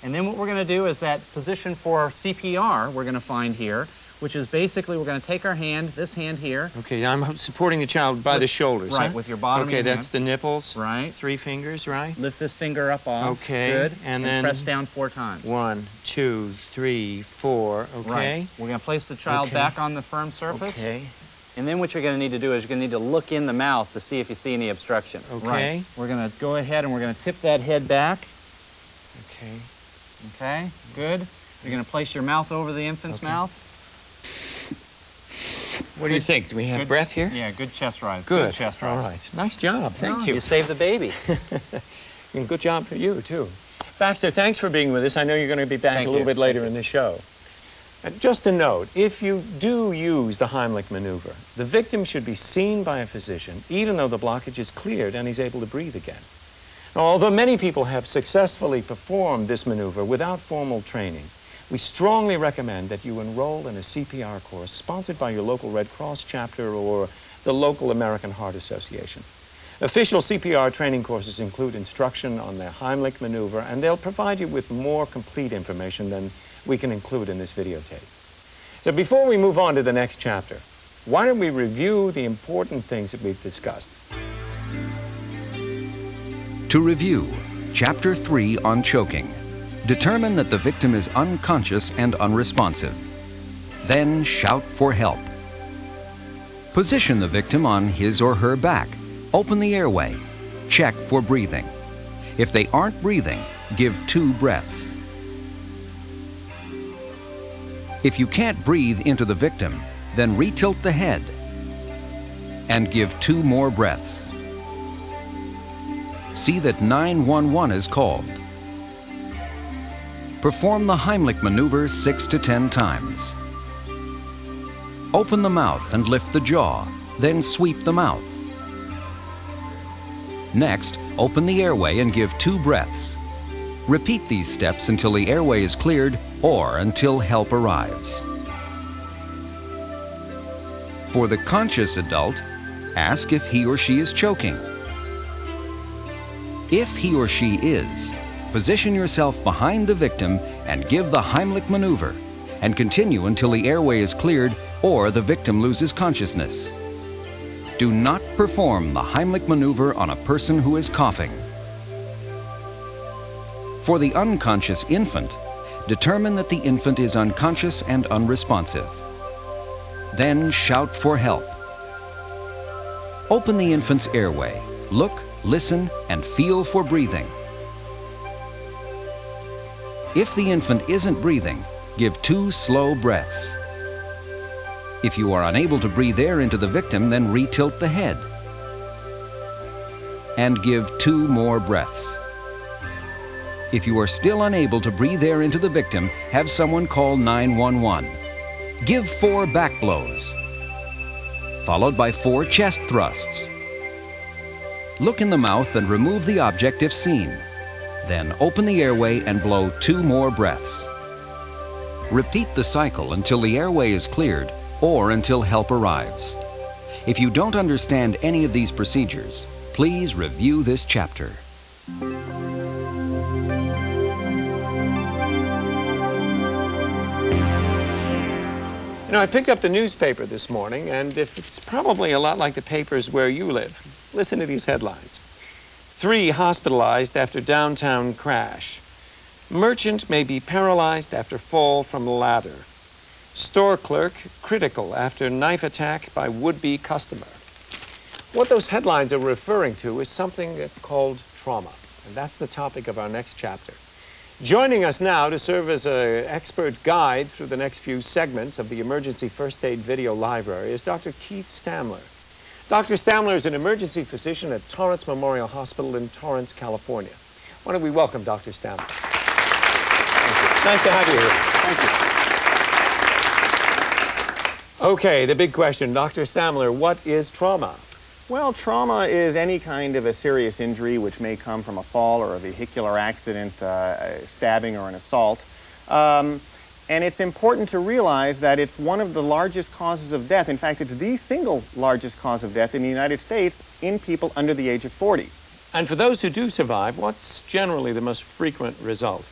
Speaker 5: And then what we're going to do is that position for CPR we're going to find here, which is basically we're going to take our hand, this hand here.
Speaker 2: Okay, I'm supporting the child by the shoulders.
Speaker 5: Right, with your bottom of your
Speaker 2: that's
Speaker 5: hand.
Speaker 2: the nipples.
Speaker 5: Right.
Speaker 2: 3 fingers, right?
Speaker 5: Lift this finger up off.
Speaker 2: Okay.
Speaker 5: Good.
Speaker 2: And then
Speaker 5: press down 4 times.
Speaker 2: 1, 2, 3, 4. Okay.
Speaker 5: Right. We're going to place the child back on the firm surface.
Speaker 2: Okay.
Speaker 5: And then what you're going to need to do is you're going to need to look in the mouth to see if you see any obstruction.
Speaker 2: Okay.
Speaker 5: Right. We're going to go ahead and we're going to tip that head back.
Speaker 2: Okay.
Speaker 5: Okay, good. You're going to place your mouth over the infant's mouth.
Speaker 2: What do you think? Do we have breath here?
Speaker 5: Yeah, good chest rise.
Speaker 2: Good.
Speaker 5: Chest rise.
Speaker 2: All right. Nice job. Thank you.
Speaker 5: You saved the baby.
Speaker 2: And good job for you, too. Baxter, thanks for being with us. I know you're going to be back a little bit later in the show. Just a note, if you do use the Heimlich maneuver, the victim should be seen by a physician, even though the blockage is cleared and he's able to breathe again. Now, although many people have successfully performed this maneuver without formal training, we strongly recommend that you enroll in a CPR course sponsored by your local Red Cross chapter or the local American Heart Association. Official CPR training courses include instruction on the Heimlich maneuver, and they'll provide you with more complete information than we can include in this videotape. So before we move on to the next chapter, why don't we review the important things that we've discussed?
Speaker 1: To review, Chapter 3 on choking. Determine that the victim is unconscious and unresponsive. Then shout for help. Position the victim on his or her back. Open the airway. Check for breathing. If they aren't breathing, give 2 breaths. If you can't breathe into the victim, then retilt the head and give 2 more breaths. See that 911 is called. Perform the Heimlich maneuver 6 to 10 times. Open the mouth and lift the jaw, then sweep the mouth. Next, open the airway and give 2 breaths. Repeat these steps until the airway is cleared or until help arrives. For the conscious adult, ask if he or she is choking. If he or she is, position yourself behind the victim and give the Heimlich maneuver, and continue until the airway is cleared or the victim loses consciousness. Do not perform the Heimlich maneuver on a person who is coughing. For the unconscious infant, determine that the infant is unconscious and unresponsive. Then shout for help. Open the infant's airway. Look, listen, and feel for breathing. If the infant isn't breathing, give 2 slow breaths. If you are unable to breathe air into the victim, then retilt the head. And give 2 more breaths. If you are still unable to breathe air into the victim, have someone call 911. Give 4 back blows, followed by 4 chest thrusts. Look in the mouth and remove the object if seen. Then open the airway and blow 2 more breaths. Repeat the cycle until the airway is cleared or until help arrives. If you don't understand any of these procedures, please review this chapter.
Speaker 2: You know, I picked up the newspaper this morning, and it's probably a lot like the papers where you live. Listen to these headlines. 3 hospitalized after downtown crash. Merchant may be paralyzed after fall from ladder. Store clerk critical after knife attack by would-be customer. What those headlines are referring to is something called trauma, and that's the topic of our next chapter. Joining us now to serve as an expert guide through the next few segments of the Emergency First Aid Video Library is Dr. Keith Stamler. Dr. Stamler is an emergency physician at Torrance Memorial Hospital in Torrance, California. Why don't we welcome Dr. Stamler? Thank you. Nice to have you here. Thank you. Okay, the big question. Dr. Stamler, what is trauma?
Speaker 15: Well, trauma is any kind of a serious injury which may come from a fall or a vehicular accident, a stabbing or an assault. And it's important to realize that it's one of the largest causes of death. In fact, it's the single largest cause of death in the United States in people under the age of 40.
Speaker 2: And for those who do survive, what's generally the most frequent result?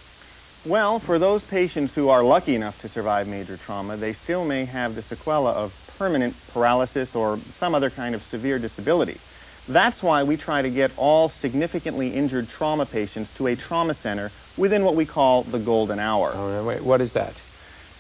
Speaker 15: Well, for those patients who are lucky enough to survive major trauma, they still may have the sequela of permanent paralysis or some other kind of severe disability. That's why we try to get all significantly injured trauma patients to a trauma center within what we call the golden hour.
Speaker 2: Oh, wait, what is that?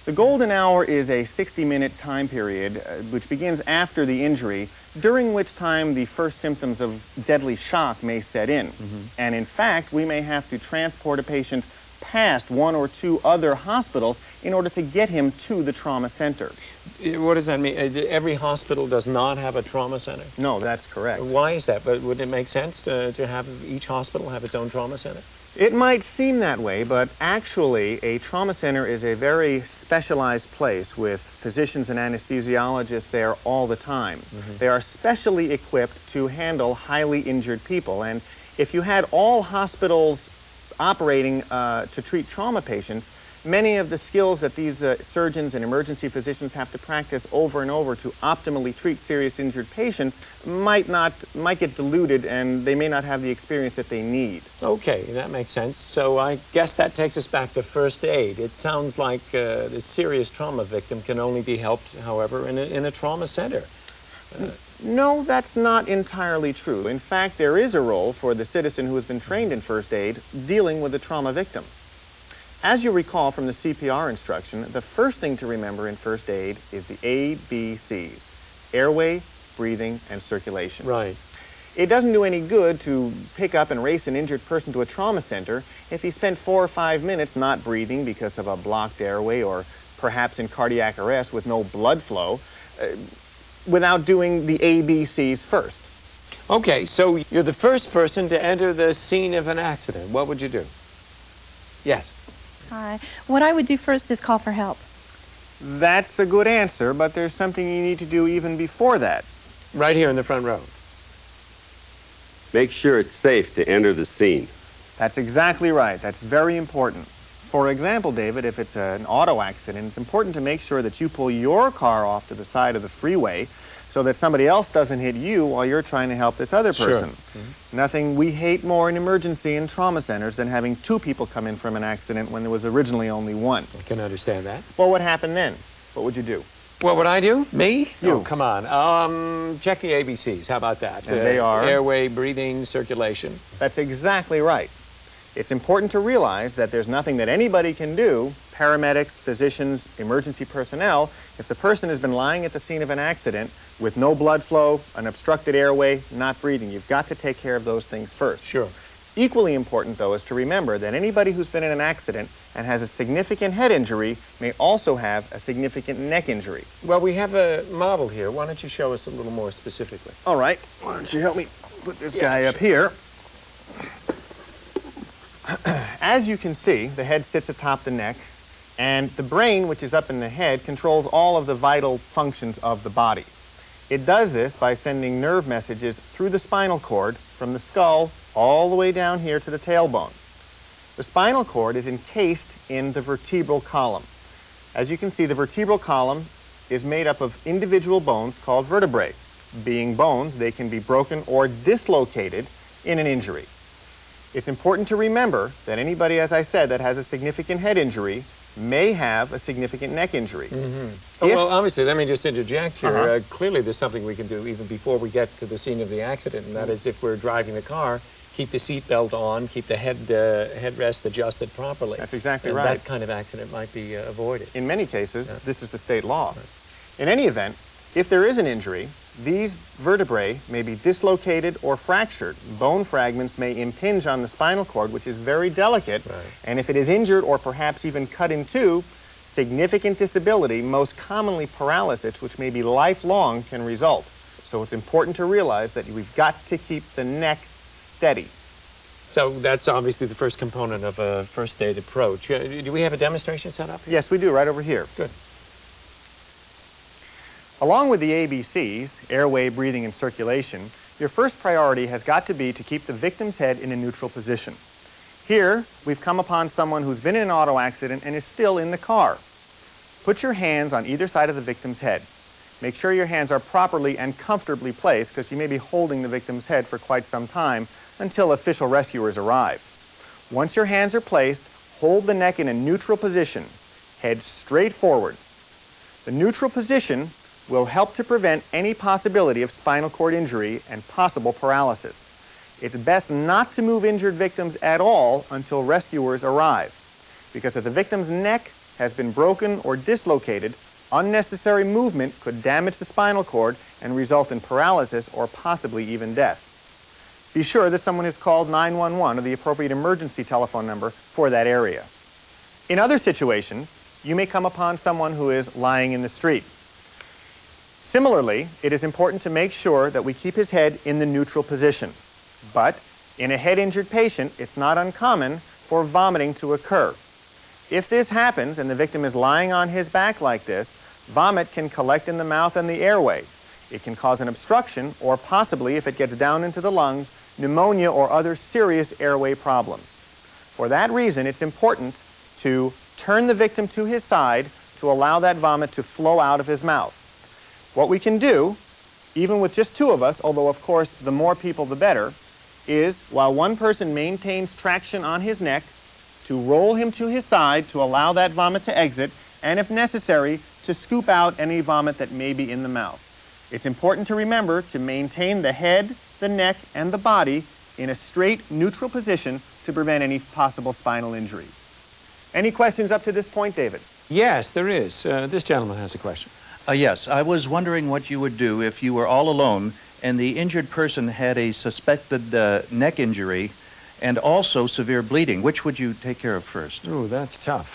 Speaker 15: The golden hour is a 60-minute time period which begins after the injury, during which time the first symptoms of deadly shock may set in. And in fact, we may have to transport a patient past 1 or 2 other hospitals in order to get him to the trauma center.
Speaker 2: What does that mean? Every hospital does not have a trauma center?
Speaker 15: No, that's correct.
Speaker 2: Why is that? But wouldn't it make sense to have each hospital have its own trauma center?
Speaker 15: It might seem that way, but actually a trauma center is a very specialized place with physicians and anesthesiologists there all the time. They are specially equipped to handle highly injured people, and if you had all hospitals operating to treat trauma patients, many of the skills that these surgeons and emergency physicians have to practice over and over to optimally treat serious injured patients might get diluted, and they may not have the experience that they need.
Speaker 2: Okay, that makes sense. So I guess that takes us back to first aid. It sounds like the serious trauma victim can only be helped, however, in a trauma center.
Speaker 15: No, that's not entirely true. In fact, there is a role for the citizen who has been trained in first aid dealing with a trauma victim. As you recall from the CPR instruction, the first thing to remember in first aid is the ABCs: airway, breathing, and circulation.
Speaker 2: Right.
Speaker 15: It doesn't do any good to pick up and race an injured person to a trauma center if he spent 4 or 5 minutes not breathing because of a blocked airway or perhaps in cardiac arrest with no blood flow, without doing the ABCs first.
Speaker 2: Okay, so you're the first person to enter the scene of an accident. What would you do? Yes.
Speaker 8: Hi. What I would do first is call for help.
Speaker 15: That's a good answer, but there's something you need to do even before that.
Speaker 2: Right here in the front row.
Speaker 16: Make sure it's safe to enter the scene.
Speaker 15: That's exactly right. That's very important. For example, David, if it's an auto accident, it's important to make sure that you pull your car off to the side of the freeway so that somebody else doesn't hit you while you're trying to help this other person.
Speaker 2: Sure.
Speaker 15: Nothing we hate more in emergency and trauma centers than having two people come in from an accident when there was originally only one.
Speaker 2: I can understand that.
Speaker 15: Well, what happened then? What would you do?
Speaker 2: What would I do? Me?
Speaker 15: You.
Speaker 2: Oh, come on. Check the ABCs. How about that?
Speaker 15: And they are?
Speaker 2: Airway, breathing, circulation.
Speaker 15: That's exactly right. It's important to realize that there's nothing that anybody can do, paramedics, physicians, emergency personnel, if the person has been lying at the scene of an accident with no blood flow, an obstructed airway, not breathing. You've got to take care of those things first.
Speaker 2: Sure.
Speaker 15: Equally important, though, is to remember that anybody who's been in an accident and has a significant head injury may also have a significant neck injury.
Speaker 2: Well, we have a model here. Why don't you show us a little more specifically?
Speaker 15: All right. Why don't you help me put this guy up here? As you can see, the head sits atop the neck, and the brain, which is up in the head, controls all of the vital functions of the body. It does this by sending nerve messages through the spinal cord from the skull all the way down here to the tailbone. The spinal cord is encased in the vertebral column. As you can see, the vertebral column is made up of individual bones called vertebrae. Being bones, they can be broken or dislocated in an injury. It's important to remember that anybody, as I said, that has a significant head injury may have a significant neck injury.
Speaker 2: Well, obviously, let me just interject here. Clearly, there's something we can do even before we get to the scene of the accident, and that is if we're driving the car, keep the seatbelt on, keep the headrest adjusted properly.
Speaker 15: That's exactly right.
Speaker 2: That kind of accident might be avoided.
Speaker 15: In many cases, this is the state law. In any event, if there is an injury, these vertebrae may be dislocated or fractured. Bone fragments may impinge on the spinal cord, which is very delicate, and if it is injured or perhaps even cut in two, significant disability, most commonly paralysis, which may be lifelong, can result. So it's important to realize that we've got to keep the neck steady.
Speaker 2: So that's obviously the first component of a first aid approach. Do we have a demonstration set up here?
Speaker 15: Yes, we do, right over here.
Speaker 2: Good.
Speaker 15: Along with the ABCs, airway, breathing, and circulation, your first priority has got to be to keep the victim's head in a neutral position. Here, we've come upon someone who's been in an auto accident and is still in the car. Put your hands on either side of the victim's head. Make sure your hands are properly and comfortably placed, because you may be holding the victim's head for quite some time until official rescuers arrive. Once your hands are placed, hold the neck in a neutral position, head straight forward. The neutral position will help to prevent any possibility of spinal cord injury and possible paralysis. It's best not to move injured victims at all until rescuers arrive, because if the victim's neck has been broken or dislocated, unnecessary movement could damage the spinal cord and result in paralysis or possibly even death. Be sure that someone has called 911 or the appropriate emergency telephone number for that area. In other situations, you may come upon someone who is lying in the street. Similarly, it is important to make sure that we keep his head in the neutral position. But in a head-injured patient, it's not uncommon for vomiting to occur. If this happens and the victim is lying on his back like this, vomit can collect in the mouth and the airway. It can cause an obstruction, or possibly, if it gets down into the lungs, pneumonia or other serious airway problems. For that reason, it's important to turn the victim to his side to allow that vomit to flow out of his mouth. What we can do, even with just two of us, although of course the more people the better, is while one person maintains traction on his neck, to roll him to his side to allow that vomit to exit, and if necessary, to scoop out any vomit that may be in the mouth. It's important to remember to maintain the head, the neck, and the body in a straight, neutral position to prevent any possible spinal injury. Any questions up to this point, David?
Speaker 2: Yes, there is. This gentleman has a question.
Speaker 16: Yes, I was wondering what you would do if you were all alone and the injured person had a suspected neck injury and also severe bleeding. Which would you take care of first?
Speaker 2: Ooh, that's tough.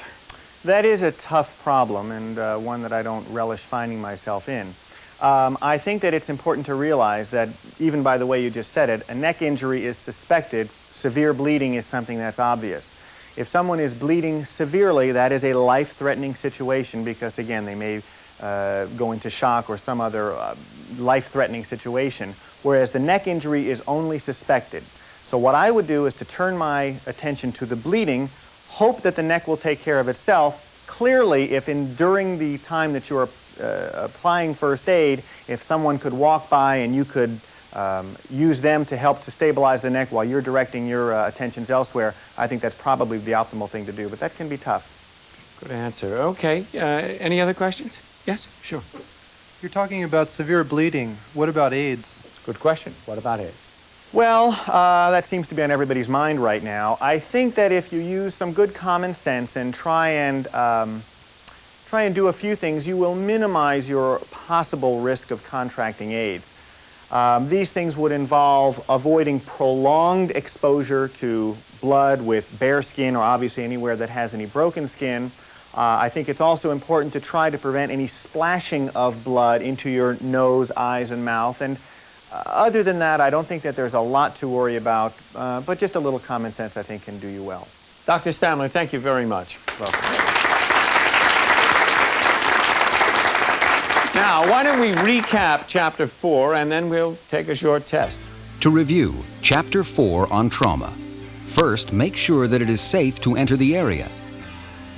Speaker 15: That is a tough problem, and one that I don't relish finding myself in. I think that it's important to realize that, even by the way you just said it, a neck injury is suspected. Severe bleeding is something that's obvious. If someone is bleeding severely, that is a life-threatening situation because, again, they may go into shock or some other life-threatening situation, whereas the neck injury is only suspected. So what I would do is to turn my attention to the bleeding, hope that the neck will take care of itself. Clearly, if during the time that you are applying first aid, if someone could walk by and you could use them to help to stabilize the neck while you're directing your attentions elsewhere, I think that's probably the optimal thing to do, but that can be tough.
Speaker 2: Good answer. Okay. Any other questions? Yes? Sure.
Speaker 9: You're talking about severe bleeding. What about AIDS?
Speaker 2: Good question. What about AIDS?
Speaker 15: Well, that seems to be on everybody's mind right now. I think that if you use some good common sense and try and do a few things, you will minimize your possible risk of contracting AIDS. These things would involve avoiding prolonged exposure to blood with bare skin or obviously anywhere that has any broken skin. I think it's also important to try to prevent any splashing of blood into your nose, eyes, and mouth. And other than that, I don't think that there's a lot to worry about, but just a little common sense, I think, can do you well.
Speaker 2: Dr. Stamler, thank you very much.
Speaker 15: Welcome.
Speaker 2: Now, why don't we recap Chapter 4, and then we'll take a short test.
Speaker 1: To review, Chapter 4 on trauma. First, make sure that it is safe to enter the area.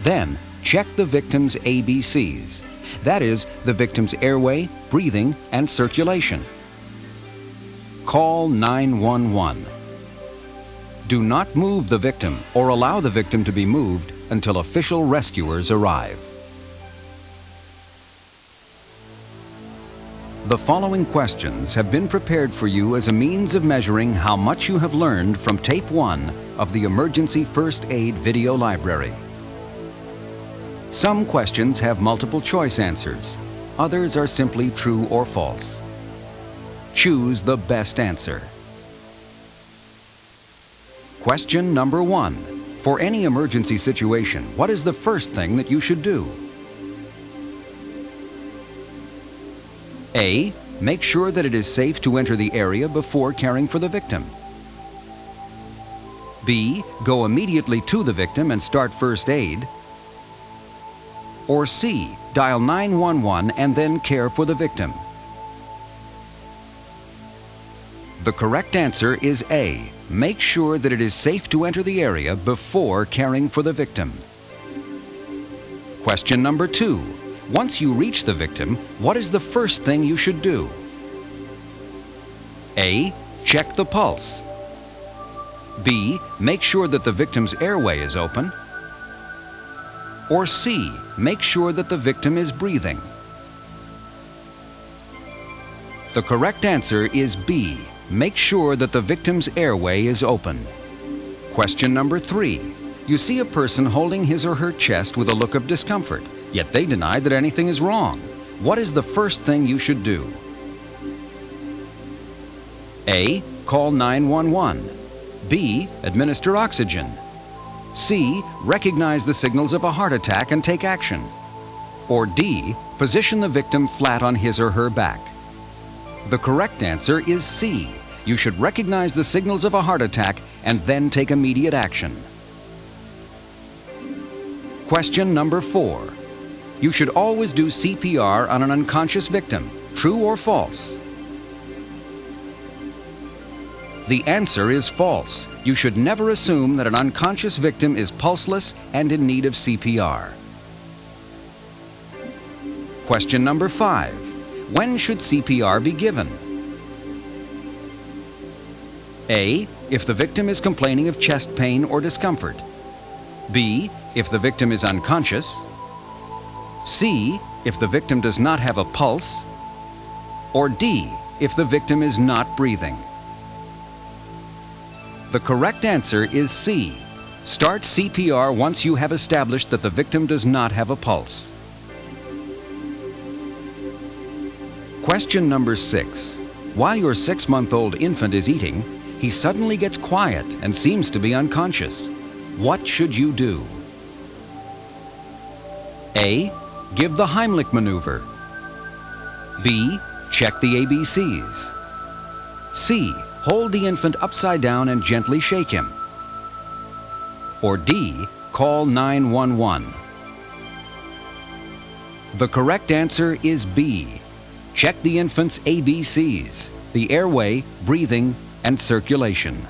Speaker 1: Then, check the victim's ABCs. That is, the victim's airway, breathing, and circulation. Call 911. Do not move the victim or allow the victim to be moved until official rescuers arrive. The following questions have been prepared for you as a means of measuring how much you have learned from Tape 1 of the Emergency First Aid Video Library. Some questions have multiple choice answers. Others are simply true or false. Choose the best answer. Question number 1. For any emergency situation, what is the first thing that you should do? A. Make sure that it is safe to enter the area before caring for the victim. B. Go immediately to the victim and start first aid. Or C. Dial 911 and then care for the victim. The correct answer is A. Make sure that it is safe to enter the area before caring for the victim. Question number 2. Once you reach the victim, what is the first thing you should do? A. Check the pulse. B. Make sure that the victim's airway is open. Or C. Make sure that the victim is breathing. The correct answer is B. Make sure that the victim's airway is open. Question number 3. You see a person holding his or her chest with a look of discomfort, yet they deny that anything is wrong. What is the first thing you should do? A. Call 911. B. Administer oxygen. C. Recognize the signals of a heart attack and take action. Or D. Position the victim flat on his or her back. The correct answer is C. You should recognize the signals of a heart attack and then take immediate action. Question number 4. You should always do CPR on an unconscious victim. True or false? The answer is false. You should never assume that an unconscious victim is pulseless and in need of CPR. Question number 5. When should CPR be given? A. If the victim is complaining of chest pain or discomfort. B. If the victim is unconscious. C. If the victim does not have a pulse. Or D. If the victim is not breathing. The correct answer is C. Start CPR once you have established that the victim does not have a pulse. Question number 6. While your 6-month-old infant is eating, he suddenly gets quiet and seems to be unconscious. What should you do? A. Give the Heimlich maneuver. B. Check the ABCs. C. Hold the infant upside down and gently shake him. Or D. Call 911. The correct answer is B. Check the infant's ABCs, the airway, breathing, and circulation.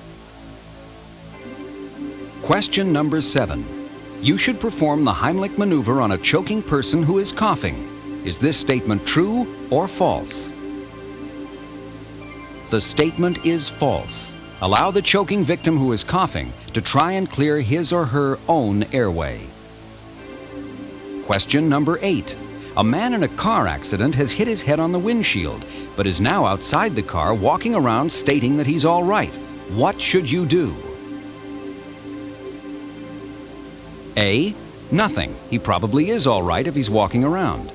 Speaker 1: Question number 7. You should perform the Heimlich maneuver on a choking person who is coughing. Is this statement true or false? The statement is false. Allow the choking victim who is coughing to try and clear his or her own airway. Question number 8. A man in a car accident has hit his head on the windshield, but is now outside the car walking around stating that he's all right. What should you do? A. Nothing. He probably is all right if he's walking around.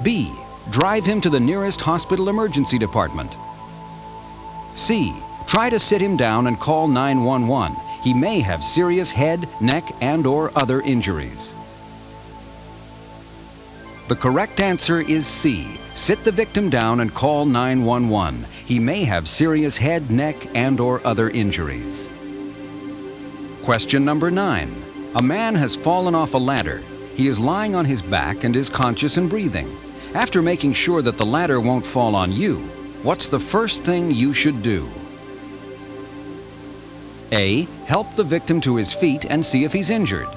Speaker 1: B. Drive him to the nearest hospital emergency department. C. Try to sit him down and call 911. He may have serious head, neck, and/or other injuries. The correct answer is C. Sit the victim down and call 911. He may have serious head, neck, and/or other injuries. Question number 9. A man has fallen off a ladder. He is lying on his back and is conscious and breathing. After making sure that the ladder won't fall on you, what's the first thing you should do? A. Help the victim to his feet and see if he's injured.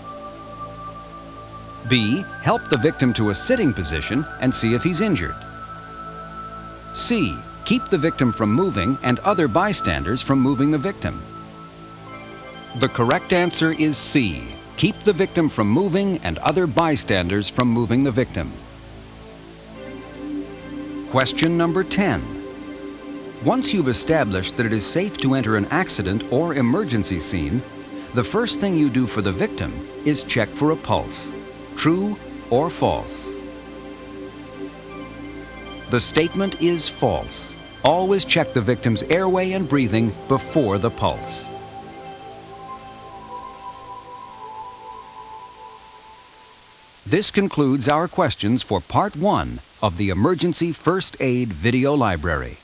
Speaker 1: B. Help the victim to a sitting position and see if he's injured. C. Keep the victim from moving and other bystanders from moving the victim. The correct answer is C. Keep the victim from moving and other bystanders from moving the victim. Question number 10. Once you've established that it is safe to enter an accident or emergency scene, the first thing you do for the victim is check for a pulse. True or false? The statement is false. Always check the victim's airway and breathing before the pulse. This concludes our questions for Part 1 of the Emergency First Aid Video Library.